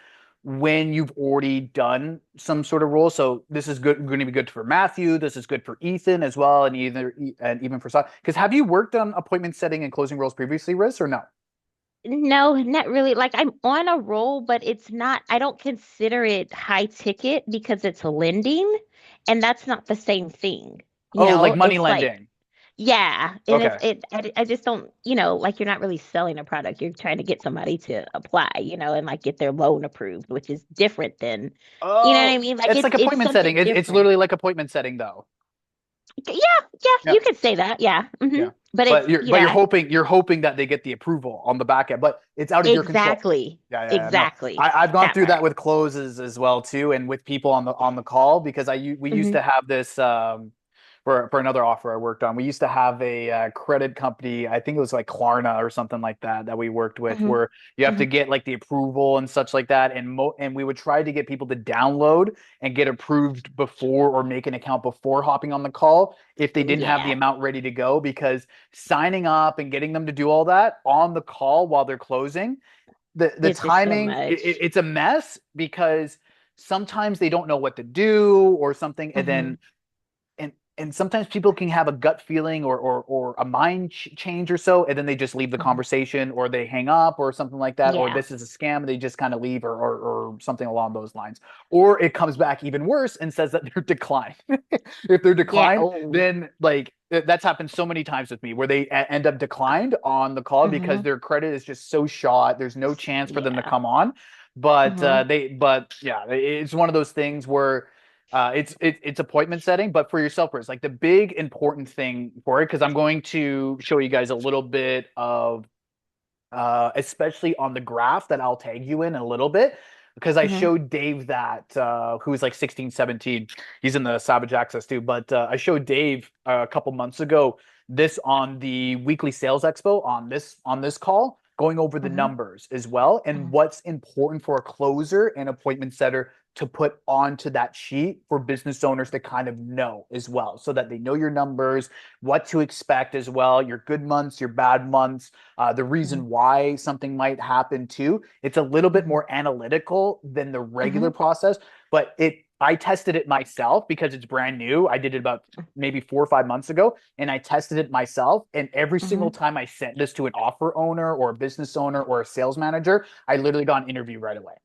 when you've already done some sort of role. So this is going to be good for Matthew. This is good for Ethan as well, and even for Scott. Because have you worked on appointment setting and closing roles previously, Riz, or no? No, not really. Like I'm on a roll, but it's not, I don't consider it high ticket because it's lending, and that's not the same thing. Oh, like money It's like, lending. yeah, and Okay. I just don't, like you're not really selling a product. You're trying to get somebody to apply, and like get their loan approved, which is different than, you know what I Oh, mean? Like it's like it's appointment setting. something It's different. literally like appointment setting, though. Yeah, yeah, Yeah. you could say that. Yeah. Yeah. But it's, But you're hoping that they get the approval on the back end, but it's out of your control. exactly, Yeah, yeah, yeah. No. exactly I've gone that through that part. with closes as well too, and with people on the call because we used Hmm. to have this for another offer I worked on. We used to have a credit company, I think it was like Klarna or something like that we worked with, Hmm. where you have to Hmm. get like the approval and such like that, and we would try to get people to download and get approved before or make an account before hopping on the call if they didn't have the Yeah, amount ready to go because signing up and getting them to do all that on the call while they're closing the it's just so timing much. it's a mess because sometimes they don't know what to do or something Hmm. and sometimes people can have a gut feeling or a mind change or so and then they just leave the Hmm. conversation or they hang up or something like that or Yeah. this is a scam and they just kind of leave or something along those lines or it comes back even worse and says that they're declined if they're Yeah. declined Oh. then like that's happened so many times with me where they end up declined on the call because Hmm. their credit is just so shot there's no chance for them to Yeah. come on but Hmm. but yeah it's one of those things where it's appointment setting, but for yourself, Chris, like the big important thing for it, because I'm going to show you guys a little bit of, especially on the graph that I'll tag you in a little bit, because I Hmm. showed Dave that, who's like 16, 17. He's in the Savage Access too, but I showed Dave a couple months ago this on the weekly sales expo on this call, going over the Hmm. numbers as well and what's important for a closer and appointment setter to put onto that sheet for business owners to kind of know as well so that they know your numbers, what to expect as well, your good months, your bad months, the Hmm. reason why something might happen too. It's a little bit Hmm. more analytical than the Hmm. regular process, but I tested it myself because it's brand new. I did it about maybe 4 or 5 months ago, and I tested it myself. And every single Hmm. time I sent this to an offer owner or a business owner or a sales manager, I literally got an interview right away.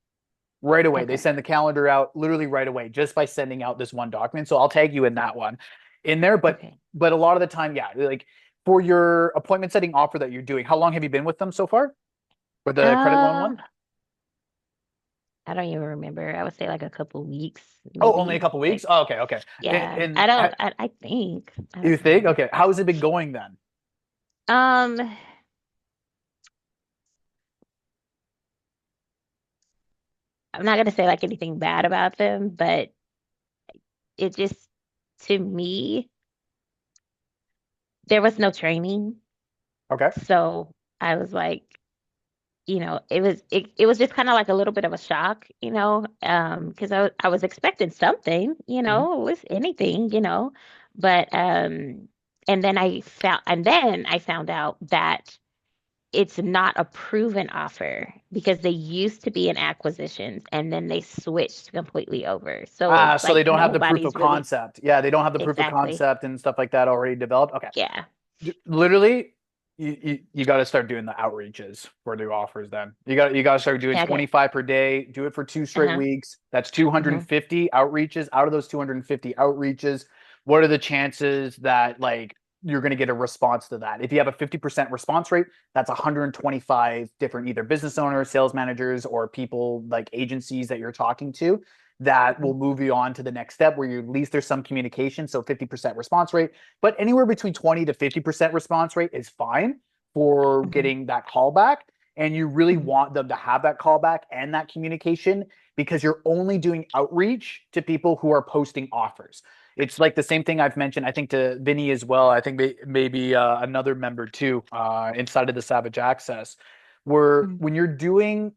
Right away. They Okay. send the calendar out literally right away just by sending out this one document. So I'll tag you in that one in there. Okay. But a lot of the time, yeah, like for your appointment setting offer that you're doing, how long have you been with them so far? For the credit loan one? Um, I don't even remember. I would say like a couple weeks, Oh, only a maybe. couple weeks? Like, Oh, okay, okay. yeah. And I don't. I think. I you don't think? know. Okay. How has it been going then? Um, I'm not gonna say like anything bad about them, but it just, to me, there was no training. Okay. So I was like, it was just kind of like a little bit of a shock, because I was expecting something, Hmm. with anything, but and then I found out that it's not a proven offer because they used to be in acquisitions and then they switched completely over. So Ah, it's so they like don't have the proof of nobody's really concept. Yeah, they don't have the proof of exactly. concept and stuff like that already developed. Okay. Yeah. Literally, you got to start doing the outreaches for new offers then. You got to start doing Yeah, okay. 25 per day, do it for 2 straight Uh-huh. weeks. That's Hmm. 250 outreaches. Out of those 250 outreaches, what are the chances that like you're going to get a response to that? If you have a 50% response rate, that's 125 different either business owners, sales managers, or people like agencies that you're talking to that Hmm. will move you on to the next step where you at least there's some communication. So 50% response rate, but anywhere between 20 to 50% response rate is fine for Hmm. getting that callback. And you really Hmm. want them to have that callback and that communication because you're only doing outreach to people who are posting offers. It's like the same thing I've mentioned, I think, to Vinny as well. I think maybe another member too inside of the Savage Access, where Hmm. when you're doing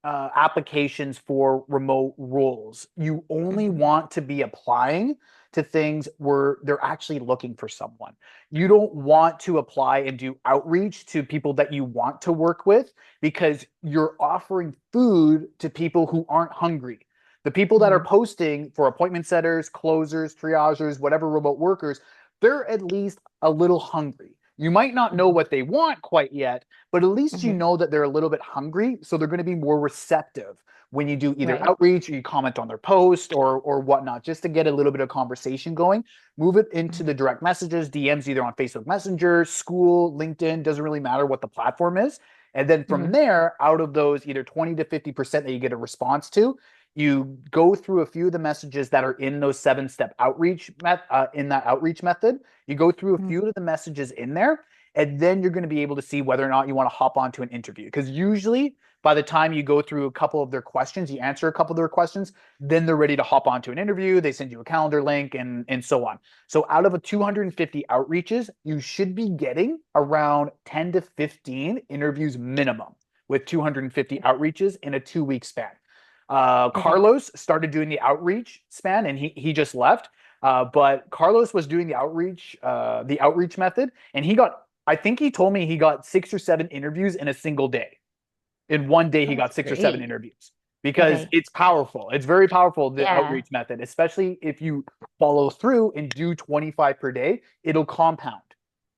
applications for remote roles, you only Hmm. want to be applying to things where they're actually looking for someone. You don't want to apply and do outreach to people that you want to work with because you're offering food to people who aren't hungry. The people that are Hmm. posting for appointment setters, closers, triagers, whatever remote workers, they're at least a little hungry. You might not know Hmm. what they want quite yet, but at least you Hmm. know that they're a little bit hungry. So they're going to be more receptive when you do either Right. outreach or you comment on their post or whatnot, just to get a little bit of conversation going. Move it into Hmm. the direct messages, DMs, either on Facebook Messenger, Skool, LinkedIn, doesn't really matter what the platform is. And then from Hmm. there, out of those either 20 to 50% that you get a response to, you go through a few of the messages that are in those 7-step outreach in that outreach method. You go through a Hmm. few of the messages in there, and then you're going to be able to see whether or not you want to hop onto an interview. Because usually, by the time you go through a couple of their questions, you answer a couple of their questions, then they're ready to hop onto an interview. They send you a calendar link and so on. So out of a 250 outreaches, you should be getting around 10 to 15 interviews minimum with 250 outreaches in a 2 week span. Okay. Carlos started doing the outreach span and he just left. But Carlos was doing the outreach method, and he got, I think he told me he got 6 or 7 interviews in a single day. In one day, Oh, he that's got 6 or 7 great. interviews because Okay. it's powerful. It's very powerful, the Yeah. outreach method, especially if you follow through and do 25 per day, it'll compound.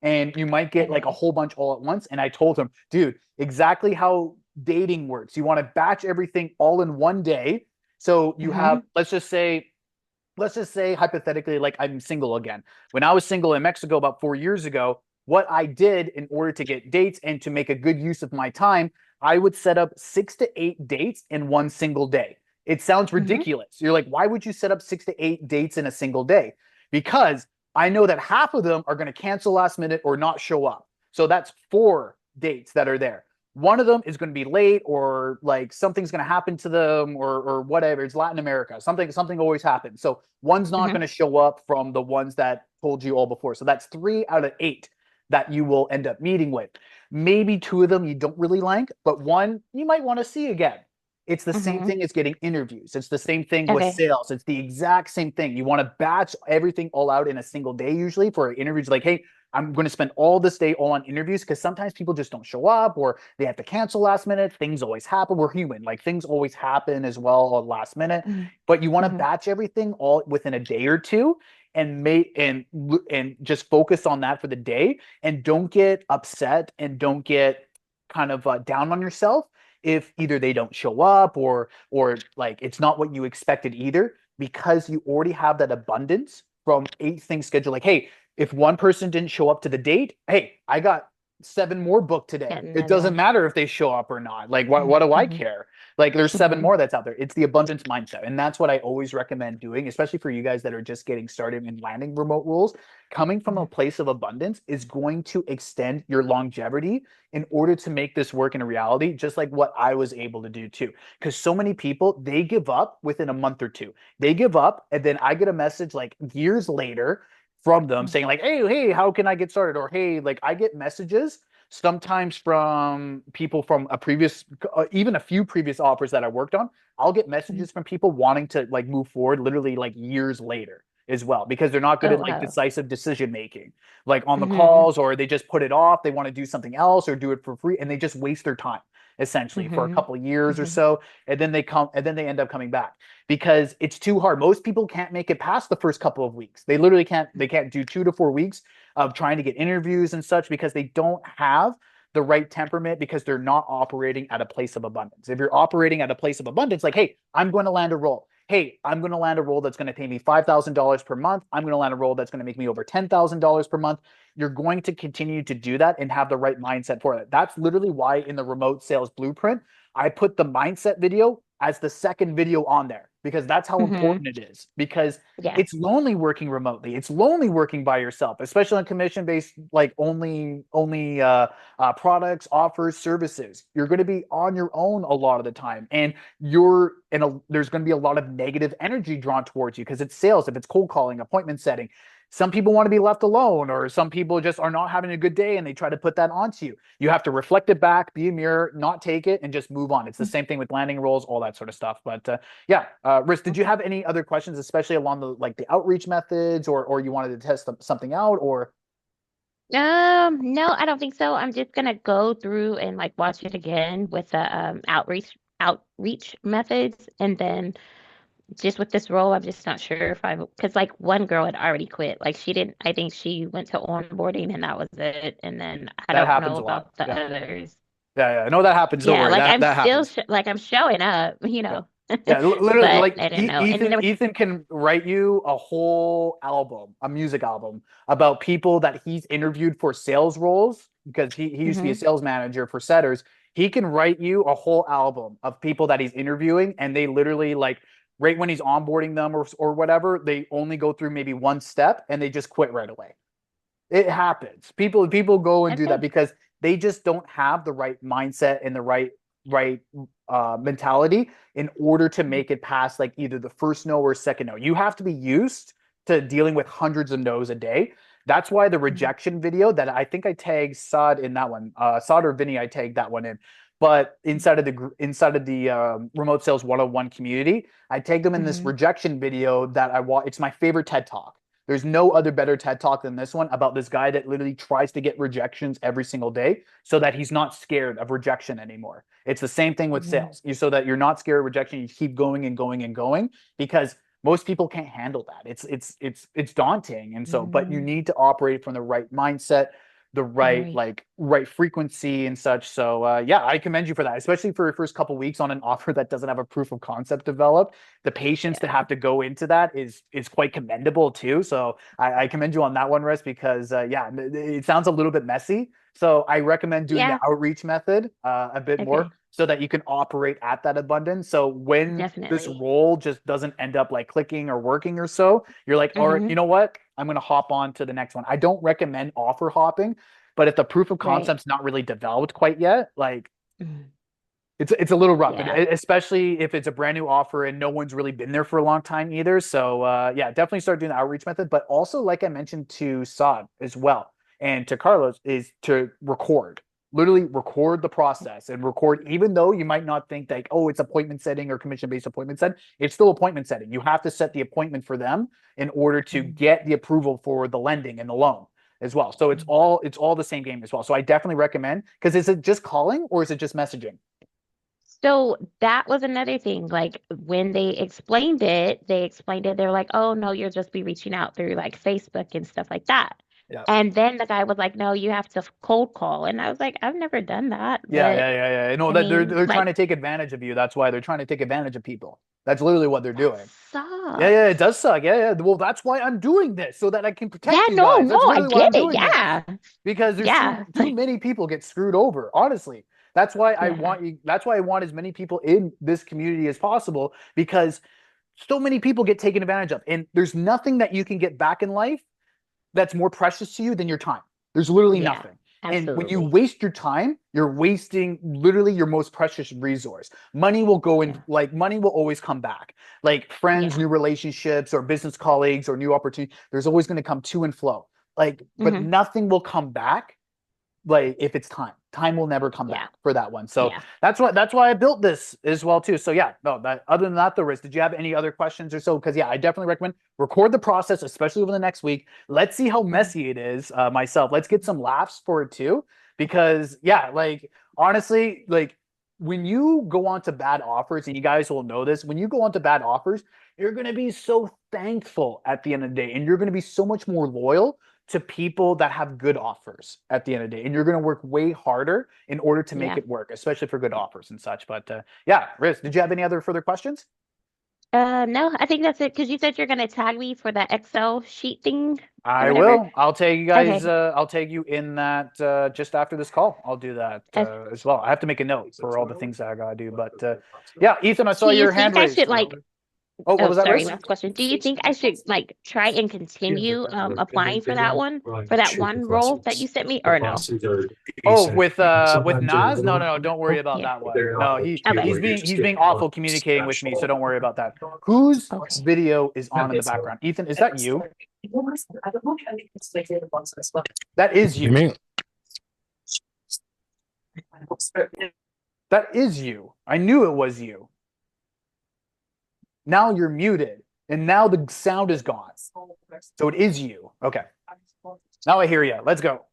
And you might get like a Okay. whole bunch all at once. And I told him, dude, exactly how dating works. You want to batch everything all in one day. So you have, Hmm. let's just say hypothetically, like I'm single again. When I was single in Mexico about 4 years ago, what I did in order to get dates and to make a good use of my time, I would set up 6 to 8 dates in one single day. It sounds Hmm. ridiculous. You're like, why would you set up 6 to 8 dates in a single day? Because I know that half of them are going to cancel last minute or not show up. So that's 4 dates that are there. One of them is going to be late or like something's going to happen to them or whatever. It's Latin America. Something always happens. So one's not Hmm. going to show up from the ones that told you all before. So that's 3 out of 8 that you will end up meeting with. Maybe 2 of them you don't really like, but one you might want to see again. It's the same Hmm. thing as getting interviews. It's the same thing with Okay. sales. It's the exact same thing. You want to batch everything all out in a single day, usually for interviews. Like, hey, I'm going to spend all this day all on interviews, because sometimes people just don't show up or they have to cancel last minute. Things always happen. We're human. Like things always happen as well on last minute. Mhm. But you want to Mhm. batch everything all within a day or two and just focus on that for the day, and don't get upset and don't get kind of down on yourself if either they don't show up or like it's not what you expected either, because you already have that abundance from 8 things scheduled. Like, hey, if one person didn't show up to the date, hey, I got 7 more booked today. Got It doesn't another. matter if they show up or not. Like, what do I Mhm. care? Like, there's 7 Mhm. more that's out there. It's the abundance mindset. And that's what I always recommend doing, especially for you guys that are just getting started in landing remote roles. Coming from a Mhm. place of abundance is going to extend your longevity in order to make this work in reality, just like what I was able to do too. Because so many people, they give up within a month or two. They give up, and then I get a message like years later from them Mhm. saying like, hey, how can I get started? Or hey, like I get messages sometimes from people from a previous, even a few previous offers that I worked on. I'll get Mhm. messages from people wanting to like move forward literally like years later as well, because they're not good Oh at like wow. decisive decision making, like on the Mhm. calls, or they just put it off. They want to do something else or do it for free, and they just waste their time essentially for a Mhm. couple of years or Mhm. so, and then they end up coming back because it's too hard. Most people can't make it past the first couple of weeks. They literally can't. They can't do 2 to 4 weeks of trying to get interviews and such, because they don't have the right temperament, because they're not operating at a place of abundance. If you're operating at a place of abundance, like, hey, I'm going to land a role. Hey, I'm going to land a role that's going to pay me $5,000 per month. I'm going to land a role that's going to make me over $10,000 per month. You're going to continue to do that and have the right mindset for it. That's literally why in the remote sales blueprint, I put the mindset video as the second video on there, because that's how Mhm. important it is. Because Yeah. it's lonely working remotely. It's lonely working by yourself, especially on commission based, like only products, offers, services. You're going to be on your own a lot of the time, and there's going to be a lot of negative energy drawn towards you because it's sales. If it's cold calling, appointment setting, some people want to be left alone, or some people just are not having a good day and they try to put that onto you. You have to reflect it back, be a mirror, not take it, and just move on. It's the same thing with landing roles, all that sort of stuff. But yeah, Riz, did you Okay. have any other questions, especially along the outreach methods, or you wanted to test something out, or No, I don't think so. I'm just gonna go through and like watch it again with the outreach methods, and then just with this role, I'm just not sure if I, because like one girl had already quit. Like she didn't. I think she went to onboarding and that was it. And then I that don't know happens a lot? about the Yeah, others. yeah. No, that happens. Don't Yeah, worry. like That I'm that still happens. like I'm showing up, Yeah. Yeah, literally, but like I didn't know. And then Ethan. there was. Ethan can write you a whole album, a music album about people that he's interviewed for sales roles, because he used to be a Hmm. sales manager for setters. He can write you a whole album of people that he's interviewing, and they literally like right when he's onboarding them or whatever, they only go through maybe one step and they just quit right away. It happens. People go and do that Okay. because they just don't have the right mindset and the right mentality in order to make it past like either the first no or second no. You have to be used to dealing with hundreds of no's a day. That's why the Mhm. rejection video that I think I tagged Saad in that one, Saad or Vinny, I tagged that one in. But inside of the remote sales 101 community, I tagged them in this Mhm. rejection video that I watch. It's my favorite TED talk. There's no other better TED talk than this one about this guy that literally tries to get rejections every single day so that he's not scared of rejection anymore. It's the same thing with Mhm. sales. So that you're not scared of rejection, you keep going and going and going, because most people can't handle that. It's daunting. And so, but you Mhm. need to operate from the right mindset, the right Right. like right frequency and such. So yeah, I commend you for that, especially for your first couple weeks on an offer that doesn't have a proof of concept developed. The patience to Yeah. have to go into that is quite commendable too. So I commend you on that one, Russ, because yeah, it sounds a little bit messy. So I recommend doing the Yeah. outreach method a bit more Okay. so that you can operate at that abundance. So when this Definitely. role just doesn't end up like clicking or working or so, you're like, all right, you Mhm. know what? I'm going to hop on to the next one. I don't recommend offer hopping, but if the proof of Right. concept's not really developed quite yet, like Mhm. it's a little rough, Yeah. especially if it's a brand new offer and no one's really been there for a long time either. So yeah, definitely start doing the outreach method. But also, like I mentioned to Saad as well and to Carlos, is to record. Literally record the process and record, even though you might not think like, oh, it's appointment setting or commission based appointment setting. It's still appointment setting. You have to set the appointment for them in order to Mhm. get the approval for the lending and the loan as well. So it's all the same game as well. So I definitely recommend, because is it just calling or is it just messaging? So that was another thing. Like when they explained it, they're like, oh no, you'll just be reaching out through like Facebook and stuff like that. Yeah. And then the guy was like, no, you have to cold call. And I was like, I've never done that. Yeah. You know I that they're mean, trying like, to take advantage of you. That's why they're trying to take advantage of people. That's literally what they're that doing. Yeah, it sucks. does suck. Yeah. Well, that's why I'm doing this, so that I can Yeah, protect you no, guys. no, That's I literally why get I'm it. doing this. Yeah. Because there's Yeah. too many people get screwed over, honestly. That's why I Yeah. want you, that's why I want as many people in this community as possible, because so many people get taken advantage of. And there's nothing that you can get back in life that's more precious to you than your time. There's literally Yeah. nothing. And when you Absolutely. waste your time, you're wasting literally your most precious resource. Money will go in, Yeah. like money will always come back. Like friends, Yeah. new relationships, or business colleagues, or new opportunity. There's always going to come to and flow. Like, but Hmm. nothing will come back like if it's time will never come Yeah. back for that one. So Yeah. that's why I built this as well too. So yeah, no, that other than that, the risk. Did you have any other questions or so? Because yeah, I definitely recommend record the process, especially over the next week. Let's see how messy it is. Myself, let's get some laughs for it too, because yeah, like honestly, like when you go on to bad offers, and you guys will know this, when you go on to bad offers, you're gonna be so thankful at the end of the day, and you're gonna be so much more loyal to people that have good offers at the end of the day. And you're going to work way harder in order to make Yeah. it work, especially for good offers and such. But yeah, Riz, did you have any other further questions? No, I think that's it. Because you said you're gonna tag me for that Excel sheet thing or I whatever. will. I'll take you guys. Okay. I'll take you in that just after this call. I'll do that Uh, as well. I have to make a note for all the things that I gotta do. But yeah, Ethan, I saw do you your hand think I should raised. like Oh, what Oh, was that, sorry, Riz? last question. Do you think I should like try and continue applying for that one, for that one role that you sent me, or no? Oh, with Nas? No, don't worry about Yeah. that one. No, Okay. he's being awful communicating with me, so don't worry about that. Whose Okay. video is on in the background? Ethan, is that you? That is You you. mean? That is you. I knew it was you. Now you're muted, and now the sound is gone. So it is you. Okay. Now I hear you. Let's go.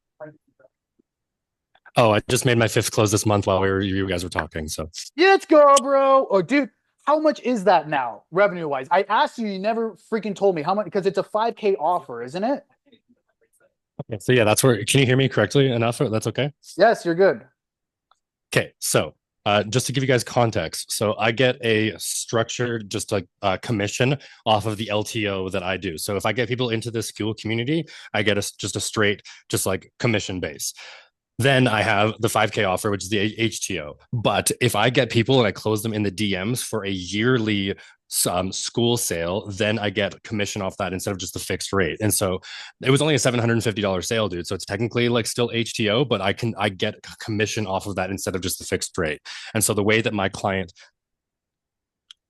Oh, I just made my fifth close this month while you guys were talking. So Yeah, let's go, bro. Oh, dude, how much is that now, revenue wise? I asked you, you never freaking told me how much, because it's a 5K offer, isn't it? okay, so yeah, that's where. Can you hear me correctly enough? That's okay. Yes, you're good. Okay, so just to give you guys context, so I get a structured just like commission off of the LTO that I do. So if I get people into this Skool community, I get just a straight, just like commission base. Then I have the 5K offer, which is the HTO. But if I get people and I close them in the DMs for a yearly Skool sale, then I get commission off that instead of just the fixed rate. And so it was only a $750 sale, dude. So it's technically like still HTO, but I get commission off of that instead of just the fixed rate. And so the way that my client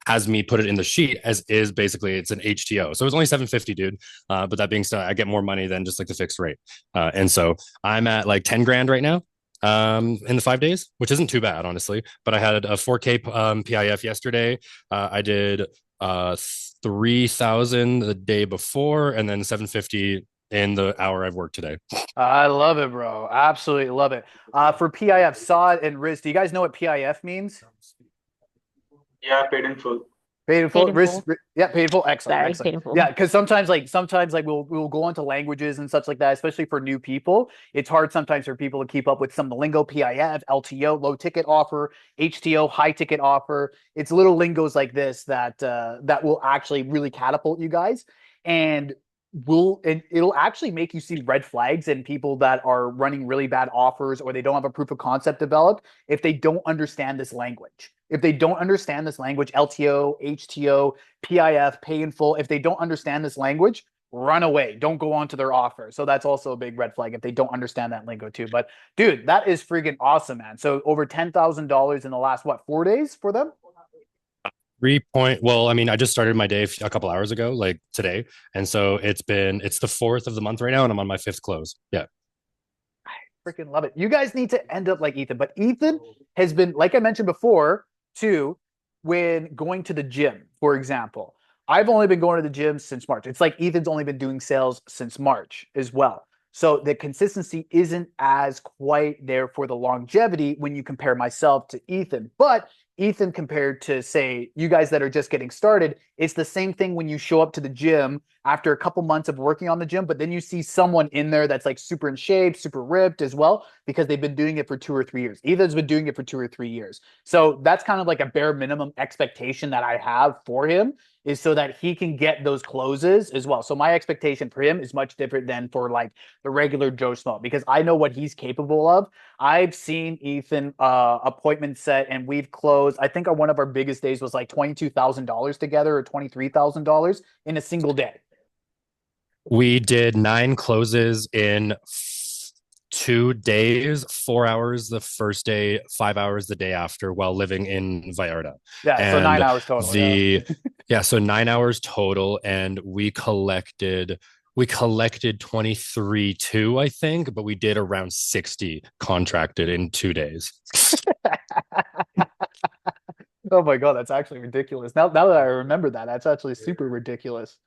has me put it in the sheet as is basically it's an HTO. So it was only 750, dude. But that being said, I get more money than just like the fixed rate. And so I'm at like 10 grand right now in the 5 days, which isn't too bad, honestly. But I had a 4K PIF yesterday. I did 3,000 the day before, and then 750 in the hour I've worked today. I love it, bro. Absolutely love it. For PIF, Saad and Riz, do you guys know what PIF means? Yeah, paid in full. Paid in Paid full, in Riz, full. yeah, paid in full. Excellent, Sorry, excellent. painful. Yeah, because sometimes like we'll go into languages and such like that, especially for new people. It's hard sometimes for people to keep up with some of the lingo. PIF, LTO, low ticket offer, HTO, high ticket offer. It's little lingos like this that will actually really catapult you guys, and it'll actually make you see red flags in people that are running really bad offers, or they don't have a proof of concept developed if they don't understand this language. If they don't understand this language, LTO, HTO, PIF, pay in full, if they don't understand this language, run away. Don't go on to their offer. So that's also a big red flag if they don't understand that lingo too. But dude, that is freaking awesome, man. So over $10,000 in the last, what, 4 days for them? 3 point. Well, I mean, I just started my day a couple hours ago, like today, and so it's the 4th of the month right now, and I'm on my 5th close. Yeah. Freaking love it. You guys need to end up like Ethan, but Ethan has been, like I mentioned before, too, when going to the gym, for example. I've only been going to the gym since March. It's like Ethan's only been doing sales since March as well. So the consistency isn't as quite there for the longevity when you compare myself to Ethan. But Ethan, compared to, say, you guys that are just getting started, it's the same thing when you show up to the gym after a couple months of working on the gym, but then you see someone in there that's like super in shape, super ripped as well, because they've been doing it for 2 or 3 years. Ethan's been doing it for 2 or 3 years. So that's kind of like a bare minimum expectation that I have for him, is so that he can get those closes as well. So my expectation for him is much different than for like the regular Joe Schmo, because I know what he's capable of. I've seen Ethan appointment set, and we've closed. I think one of our biggest days was like $22,000 together, or $23,000 in a single day. We did 9 closes in 2 days, 4 hours the first day, 5 hours the day after, while living in Vallarta. Yeah, so 9 hours total. So 9 hours total, and we collected 23 too, I think, but we did around 60 contracted in 2 days. Oh my God, that's actually ridiculous. Now that I remember that, that's actually super ridiculous.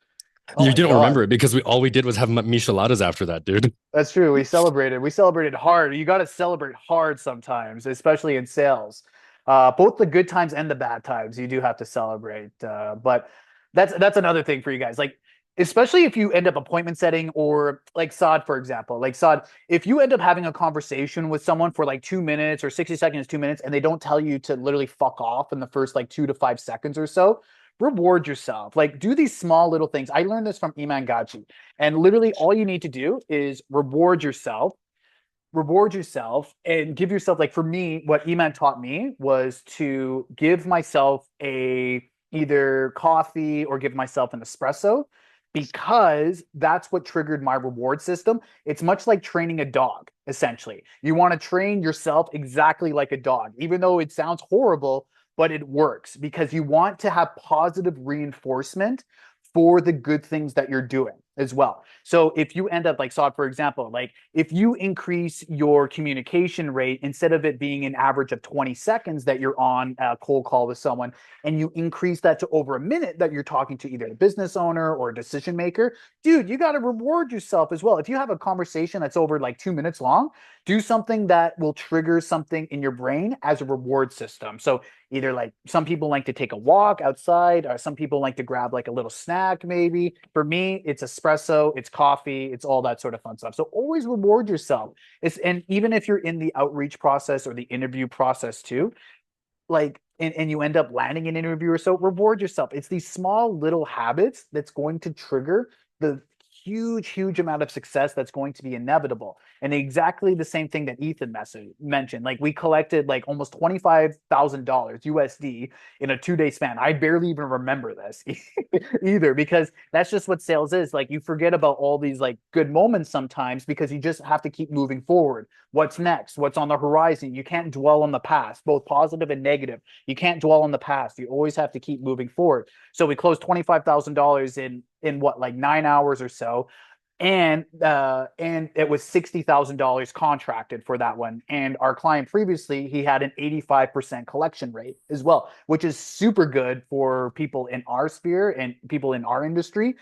Oh You my didn't God. remember it because all we did was have micheladas after that, dude. That's true. We celebrated. We celebrated hard. You got to celebrate hard sometimes, especially in sales. Both the good times and the bad times, you do have to celebrate. But that's another thing for you guys. Like, especially if you end up appointment setting, or like Saad, for example. Like Saad, if you end up having a conversation with someone for like 2 minutes or 60 seconds, 2 minutes, and they don't tell you to literally fuck off in the first like 2 to 5 seconds or so, reward yourself. Like, do these small little things. I learned this from Iman Gachi. And literally all you need to do is reward yourself and give yourself, like, for me, what Iman taught me was to give myself a either coffee or give myself an espresso, because that's what triggered my reward system. It's much like training a dog, essentially. You want to train yourself exactly like a dog, even though it sounds horrible, but it works, because you want to have positive reinforcement for the good things that you're doing as well. So if you end up like Saad, for example, like if you increase your communication rate, instead of it being an average of 20 seconds that you're on a cold call with someone, and you increase that to over a minute that you're talking to either a business owner or a decision maker, dude, you got to reward yourself as well. If you have a conversation that's over like 2 minutes long, do something that will trigger something in your brain as a reward system. So either, like, some people like to take a walk outside, or some people like to grab like a little snack maybe. For me, it's espresso, it's coffee, it's all that sort of fun stuff. So always reward yourself. And even if you're in the outreach process or the interview process too, like, and you end up landing an interview or so, reward yourself. It's these small little habits that's going to trigger the huge amount of success that's going to be inevitable. And exactly the same thing that Ethan mentioned. Like, we collected like almost $25,000 USD in a 2 day span. I barely even remember this either, because that's just what sales is. Like, you forget about all these like good moments sometimes, because you just have to keep moving forward. What's next? What's on the horizon? You can't dwell on the past, both positive and negative. You can't dwell on the past. You always have to keep moving forward. So we closed $25,000 in what, like 9 hours or so, and it was $60,000 contracted for that one. And our client previously, he had an 85% collection rate as well, which is super good for people in our sphere and people in our industry,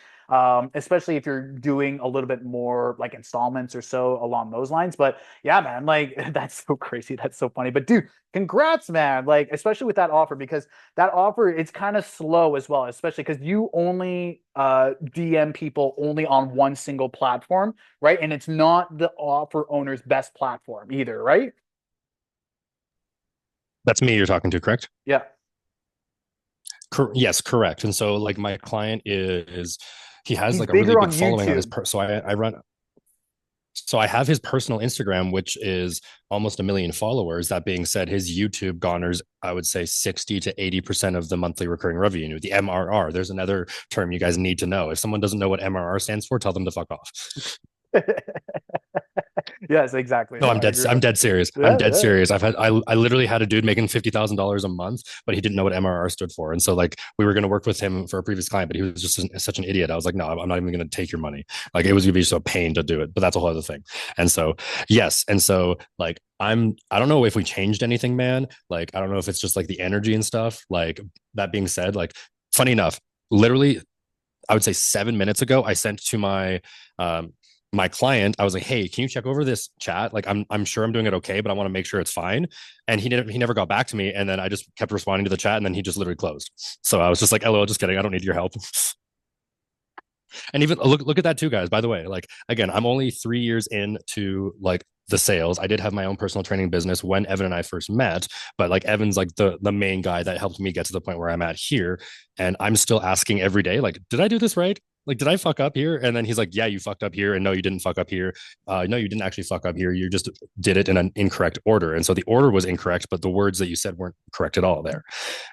especially if you're doing a little bit more like installments or so along those lines. But yeah, man, like, that's so crazy. That's so funny. But dude, congrats, man. Like, especially with that offer, because that offer, it's kind of slow as well, especially because you only DM people only on one single platform, right? And it's not the offer owner's best platform either, right? That's me you're talking to, correct? Yeah. Yes, correct. And so, like, my client he has He's like a really bigger big on following on his YouTube. so I have his personal Instagram, which is almost 1 million followers. That being said, his YouTube garners, I would say, 60 to 80% of the monthly recurring revenue, the MRR. There's another term you guys need to know. If someone doesn't know what MRR stands for, tell them to fuck off. Yes, exactly. No, No, I agree. I'm dead serious. I'm Yeah, dead yeah. serious. I literally had a dude making $50,000 a month, but he didn't know what MRR stood for. And so, like, we were going to work with him for a previous client, but he was just such an idiot. I was like, no, I'm not even going to take your money. Like, it was going to be just a pain to do it, but that's a whole other thing. And so, yes. And so, like, I don't know if we changed anything, man. Like, I don't know if it's just like the energy and stuff. Like, that being said, like, funny enough, literally, I would say 7 minutes ago, I sent to my my client, I was like, hey, can you check over this chat? Like, I'm sure I'm doing it okay, but I want to make sure it's fine. And he never got back to me. And then I just kept responding to the chat, and then he just literally closed. So I was just like, LOL, just kidding. I don't need your help. And even look at that too, guys. By the way, like again, I'm only 3 years into like the sales. I did have my own personal training business when Evan and I first met, but like Evan's like the main guy that helped me get to the point where I'm at here. And I'm still asking every day, like, did I do this right? Like, did I fuck up here? And then he's like, yeah, you fucked up here. And no, you didn't fuck up here. No, you didn't actually fuck up here. You just did it in an incorrect order. And so the order was incorrect, but the words that you said weren't correct at all there.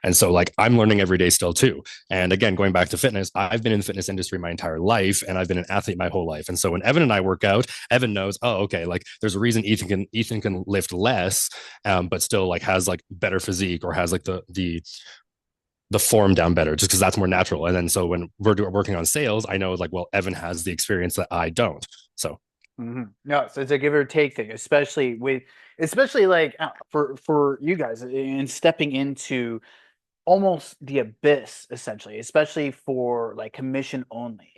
And so like I'm learning every day still too. And again, going back to fitness, I've been in the fitness industry my entire life, and I've been an athlete my whole life. And so when Evan and I work out, Evan knows, oh, okay, like there's a reason Ethan can lift less, but still like has like better physique or has like the form down better, just because that's more natural. And then so when we're working on sales, I know like, well, Evan has the experience that I don't. So no, so it's a give or take thing, especially like for you guys in stepping into almost the abyss, essentially, especially for like commission only.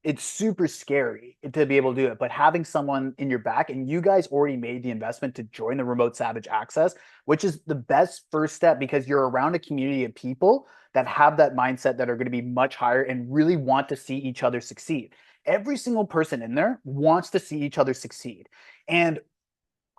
It's super scary to be able to do it, but having someone in your back, and you guys already made the investment to join the Remote Savage Access, which is the best first step because you're around a community of people that have that mindset that are going to be much higher and really want to see each other succeed. Every single person in there wants to see each other succeed. And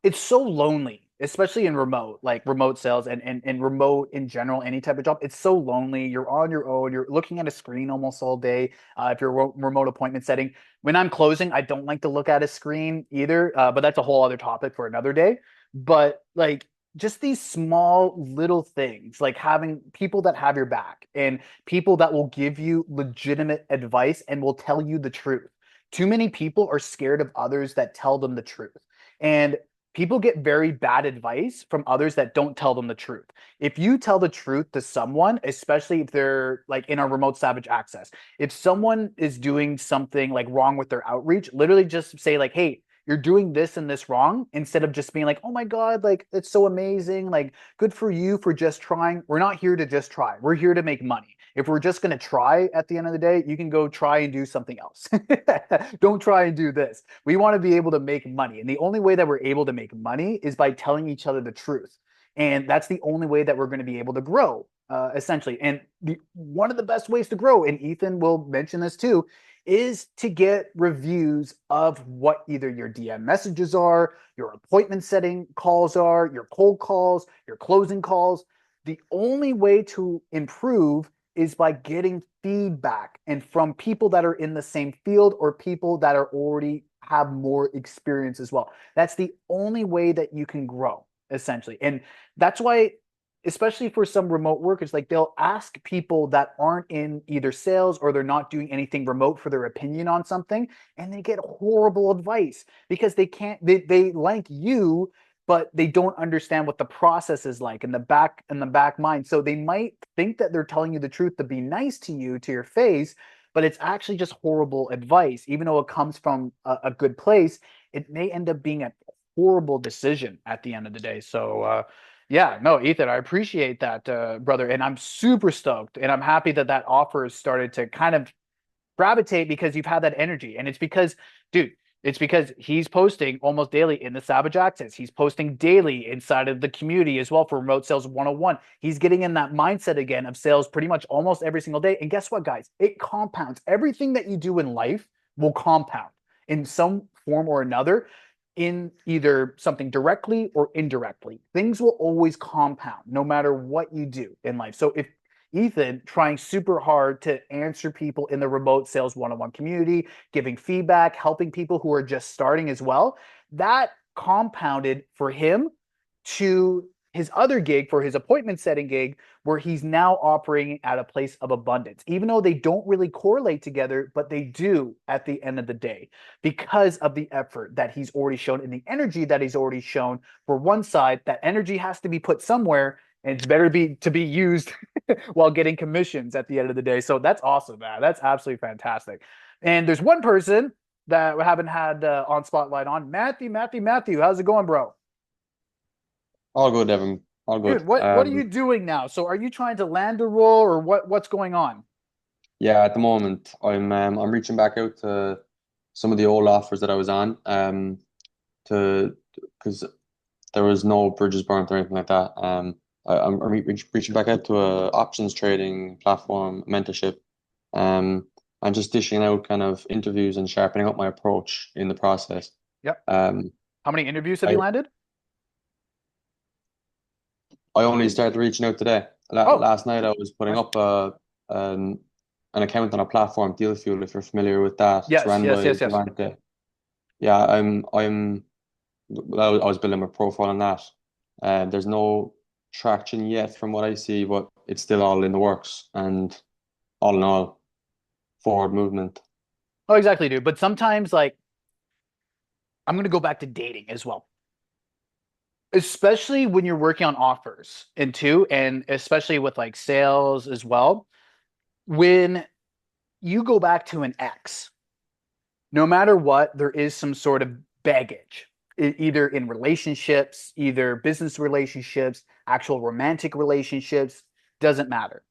it's so lonely, especially in remote sales and remote in general, any type of job. It's so lonely. You're on your own. You're looking at a screen almost all day. If you're remote appointment setting, when I'm closing, I don't like to look at a screen either. But that's a whole other topic for another day. But like just these small little things, like having people that have your back and people that will give you legitimate advice and will tell you the truth. Too many people are scared of others that tell them the truth. And people get very bad advice from others that don't tell them the truth. If you tell the truth to someone, especially if they're like in our Remote Savage Access, if someone is doing something like wrong with their outreach, literally just say like, hey, you're doing this and this wrong, instead of just being like, oh my God, like it's so amazing. Like, good for you for just trying. We're not here to just try. We're here to make money. If we're just going to try at the end of the day, you can go try and do something else. Don't try and do this. We want to be able to make money. And the only way that we're able to make money is by telling each other the truth. And that's the only way that we're going to be able to grow, essentially. And one of the best ways to grow, and Ethan will mention this too, is to get reviews of what either your DM messages are, your appointment setting calls are, your cold calls, your closing calls. The only way to improve is by getting feedback and from people that are in the same field or people that are already have more experience as well. That's the only way that you can grow, essentially. And that's why, especially for some remote workers, like they'll ask people that aren't in either sales or they're not doing anything remote for their opinion on something, and they get horrible advice because they like you, but they don't understand what the process is like in the back mind. So they might think that they're telling you the truth to be nice to you to your face, but it's actually just horrible advice. Even though it comes from a good place, it may end up being a horrible decision at the end of the day. So yeah, no, Ethan, I appreciate that, brother, and I'm super stoked, and I'm happy that that offer has started to kind of gravitate because you've had that energy, and it's because, dude, it's because he's posting almost daily in the Savage Access. He's posting daily inside of the community as well for Remote Sales 101. He's getting in that mindset again of sales pretty much almost every single day. And guess what, guys? It compounds. Everything that you do in life will compound in some form or another, in either something directly or indirectly. Things will always compound no matter what you do in life. So if Ethan trying super hard to answer people in the Remote Sales 101 community, giving feedback, helping people who are just starting as well, that compounded for him to his other gig, for his appointment setting gig, where he's now operating at a place of abundance, even though they don't really correlate together, but they do at the end of the day because of the effort that he's already shown and the energy that he's already shown. For one side, that energy has to be put somewhere, and it's better to be used while getting commissions at the end of the day. So that's awesome, man. That's absolutely fantastic. And there's one person that we haven't had on Spotlight on, Matthew. How's it going, bro? All good, Evan. All good. Dude, what are you doing now? So are you trying to land a role, or what's going on? Yeah, at the moment I'm reaching back out to some of the old offers that I was on, to because there was no bridges burnt or anything like that. I'm reaching back out to a options trading platform mentorship, and just dishing out kind of interviews and sharpening up my approach in the process. Yep. Um, How many interviews have I you landed? I only started reaching out today. Oh, Last night I was putting nice. up an account on a platform, Deal Fuel, if you're familiar with that. It's Yes, run yes, by yes, yes. Devante. Yeah, I was building a profile on that. There's no traction yet from what I see, but it's still all in the works. And all in all, forward movement. Oh, exactly, dude. But sometimes, like, I'm gonna go back to dating as well, especially when you're working on offers and two, and especially with like sales as well. When you go back to an ex, no matter what, there is some sort of baggage, either in relationships, either business relationships, actual romantic relationships, doesn't matter.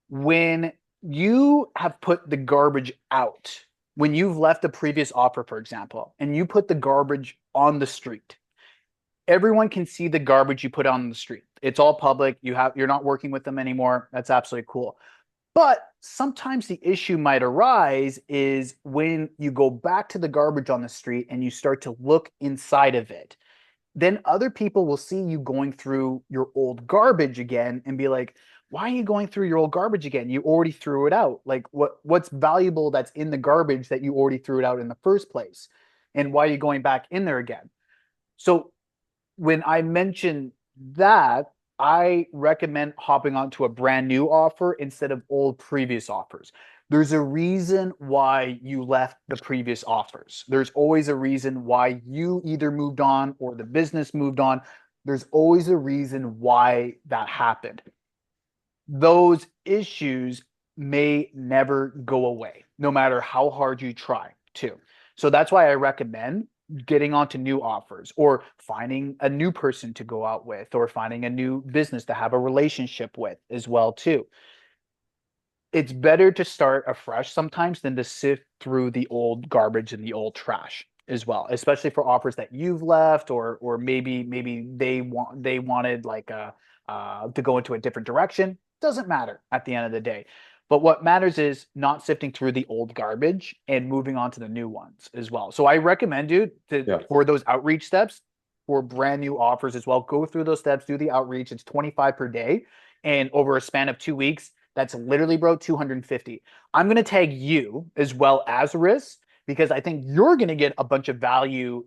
When you have put the garbage out, when you've left a previous offer, for example, and you put the garbage on the street, everyone can see the garbage you put on the street. It's all public. You're not working with them anymore. That's absolutely cool. But sometimes the issue might arise is when you go back to the garbage on the street and you start to look inside of it. Then other people will see you going through your old garbage again and be like, why are you going through your old garbage again? You already threw it out. Like what's valuable that's in the garbage that you already threw it out in the first place? And why are you going back in there again? So when I mention that, I recommend hopping onto a brand new offer instead of old previous offers. There's a reason why you left the previous offers. There's always a reason why you either moved on or the business moved on. There's always a reason why that happened. Those issues may never go away, no matter how hard you try to. So that's why I recommend getting onto new offers or finding a new person to go out with or finding a new business to have a relationship with as well too. It's better to start afresh sometimes than to sift through the old garbage and the old trash as well, especially for offers that you've left or maybe they wanted like a to go into a different direction. Doesn't matter at the end of the day. But what matters is not sifting through the old garbage and moving on to the new ones as well. So I recommend you to Yeah. for those outreach steps for brand new offers as well. Go through those steps, do the outreach. It's 25 per day. And over a span of 2 weeks, that's literally, bro, 250. I'm going to tag you as well as Riz because I think you're going to get a bunch of value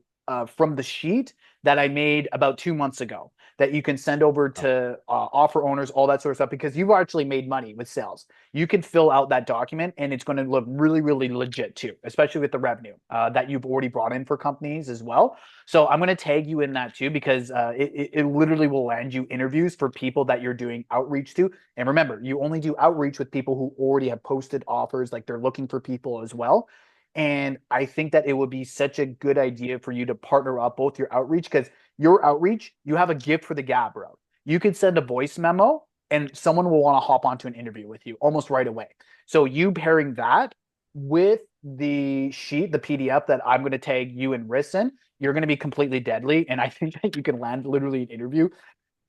from the sheet that I made about 2 months ago that you can send over to offer owners, all that sort of stuff, because you've actually made money with sales. You can fill out that document and it's going to look really, really legit too, especially with the revenue that you've already brought in for companies as well. So I'm going to tag you in that too, because it literally will land you interviews for people that you're doing outreach to. And remember, you only do outreach with people who already have posted offers, like they're looking for people as well. And I think that it would be such a good idea for you to partner up both your outreach, because your outreach, you have a gift for the gab, bro. You could send a voice memo and someone will want to hop onto an interview with you almost right away. So you pairing that with the sheet, the PDF that I'm going to tag you and Riss in, you're going to be completely deadly. And I think that you can land literally an interview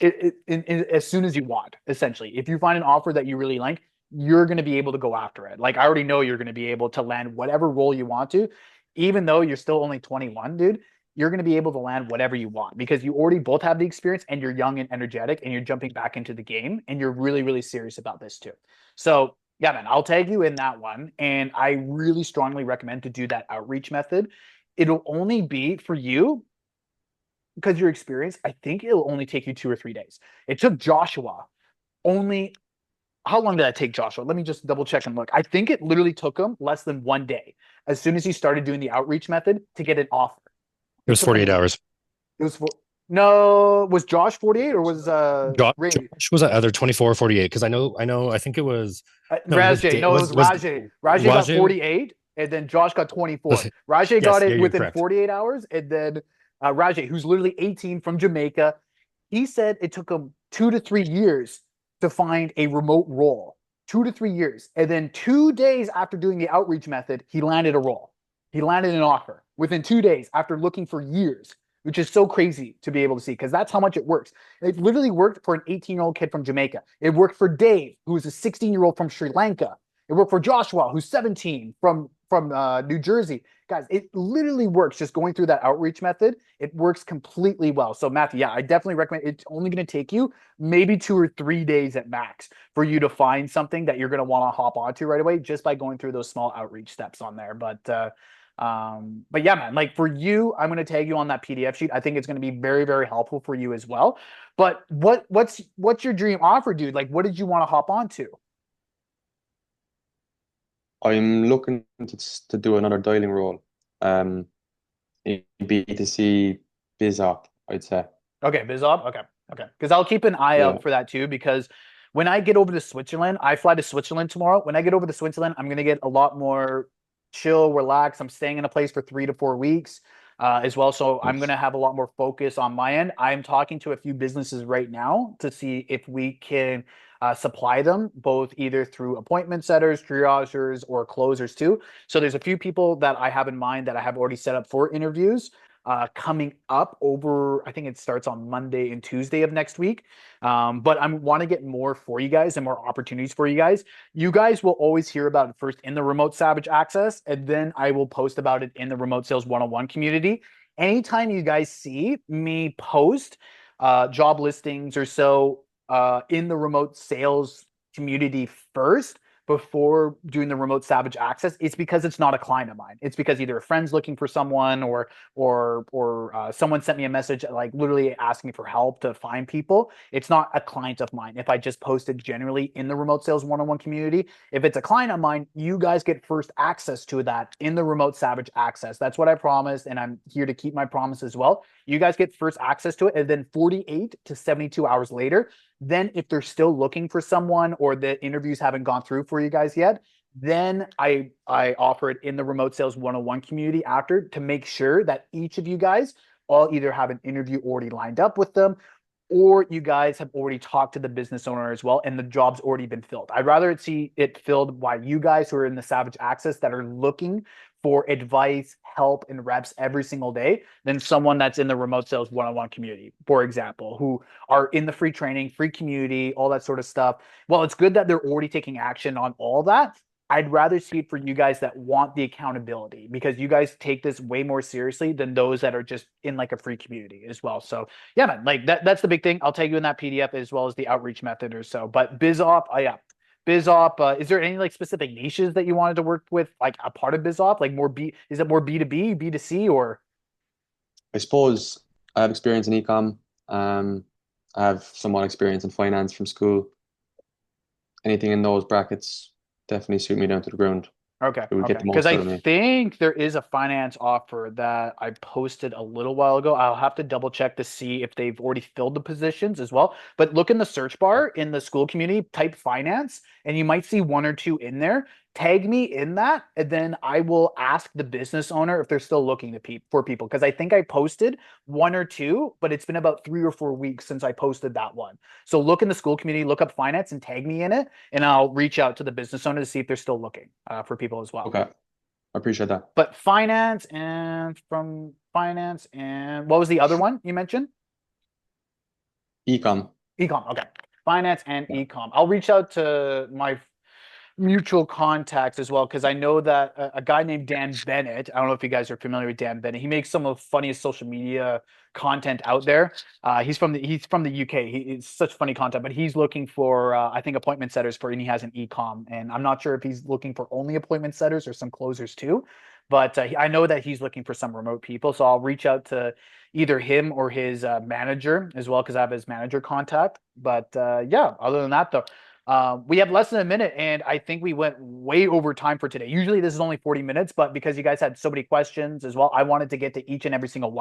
as soon as you want, essentially. If you find an offer that you really like, you're going to be able to go after it. Like I already know you're going to be able to land whatever role you want to, even though you're still only 21, dude. You're going to be able to land whatever you want because you already both have the experience and you're young and energetic and you're jumping back into the game and you're really, really serious about this too. So, yeah, man, I'll tag you in that one. And I really strongly recommend to do that outreach method. It'll only be for you because your experience, I think it'll only take you 2 or 3 days. It took Joshua only, how long did that take Joshua? Let me just double check and look. I think it literally took him less than 1 day as soon as he started doing the outreach method to get an offer. It was 48 hours. It was no, was Josh 48 or was Ray? Josh was at either 24 or 48 because I think it was Rajay. No, it was Rajay. Rajay got 48 and then Josh got 24. Rajay got it within 48 hours and then Rajay, who's literally 18 from Jamaica, he said it took him 2 to 3 years to find a remote role. 2 to 3 years. And then 2 days after doing the outreach method, he landed a role. He landed an offer within 2 days after looking for years, which is so crazy to be able to see because that's how much it works. It literally worked for an 18-year-old kid from Jamaica. It worked for Dave, who is a 16-year-old from Sri Lanka. It worked for Joshua, who's 17 from New Jersey. Guys, it literally works just going through that outreach method. It works completely well. So Matthew, yeah, I definitely recommend. It's only going to take you maybe 2 or 3 days at max for you to find something that you're going to want to hop onto right away just by going through those small outreach steps on there. But yeah, man, like for you, I'm going to tag you on that PDF sheet. I think it's going to be very, very helpful for you as well. But what's your dream offer, dude? Like, what did you want to hop onto? I'm looking to do another dialing role, in B2C biz op, I'd say. Okay, BizOp. Okay, okay. Because I'll keep an eye Yeah. out for that too. Because when I get over to Switzerland, I fly to Switzerland tomorrow. When I get over to Switzerland, I'm gonna get a lot more chill, relax. I'm staying in a place for 3 to 4 weeks as well. So I'm Nice. gonna have a lot more focus on my end. I'm talking to a few businesses right now to see if we can supply them both either through appointment setters, triagers, or closers too. So there's a few people that I have in mind that I have already set up for interviews coming up over, I think it starts on Monday and Tuesday of next week. But I want to get more for you guys and more opportunities for you guys. You guys will always hear about it first in the Remote Savage Access, and then I will post about it in the Remote Sales 101 community. Anytime you guys see me post job listings or so in the remote sales community first, before doing the Remote Savage Access, it's because it's not a client of mine. It's because either a friend's looking for someone or someone sent me a message like literally asking me for help to find people. It's not a client of mine. If I just posted generally in the Remote Sales 101 community, if it's a client of mine, you guys get first access to that in the Remote Savage Access. That's what I promised, and I'm here to keep my promise as well. You guys get first access to it, and then 48 to 72 hours later, then if they're still looking for someone or the interviews haven't gone through for you guys yet, then I offer it in the Remote Sales 101 community after to make sure that each of you guys all either have an interview already lined up with them or you guys have already talked to the business owner as well and the job's already been filled. I'd rather see it filled by you guys who are in the Savage Access that are looking for advice, help, and reps every single day than someone that's in the Remote Sales 101 community, for example, who are in the free training, free community, all that sort of stuff. Well, it's good that they're already taking action on all that. I'd rather see it for you guys that want the accountability because you guys take this way more seriously than those that are just in like a free community as well. So yeah, man, like that's the big thing. I'll tag you in that PDF as well as the outreach method or so. But BizOp, yeah. BizOp, is there any like specific niches that you wanted to work with, like a part of BizOp, like more is it more B2B, B2C, or? I suppose I have experience in ecom. I have somewhat experience in finance from school. Anything in those brackets definitely suit me down to the ground. Okay, It would okay. get the Because most I out of me. think there is a finance offer that I posted a little while ago. I'll have to double check to see if they've already filled the positions as well. But look in the search bar in the Skool community, type finance, and you might see one or two in there. Tag me in that, and then I will ask the business owner if they're still looking for people. Because I think I posted one or two, but it's been about 3 or 4 weeks since I posted that one. So look in the Skool community, look up finance, and tag me in it, and I'll reach out to the business owner to see if they're still looking for people as well. Okay, I appreciate that. But finance and from finance and what was the other one you mentioned? Ecom. Ecom. Okay. Finance and Yeah. ecom. I'll reach out to my mutual contacts as well because I know that a guy named Dan Bennett. I don't know if you guys are familiar with Dan Bennett. He makes some of the funniest social media content out there. He's from the UK. It's such funny content, but he's looking for I think appointment setters for, and he has an ecom. And I'm not sure if he's looking for only appointment setters or some closers too. But I know that he's looking for some remote people, so I'll reach out to either him or his manager as well because I have his manager contact. But yeah, other than that though. We have less than a minute, and I think we went way over time for today. Usually this is only 40 minutes, but because you guys had so many questions as well, I wanted to get to each and every single one.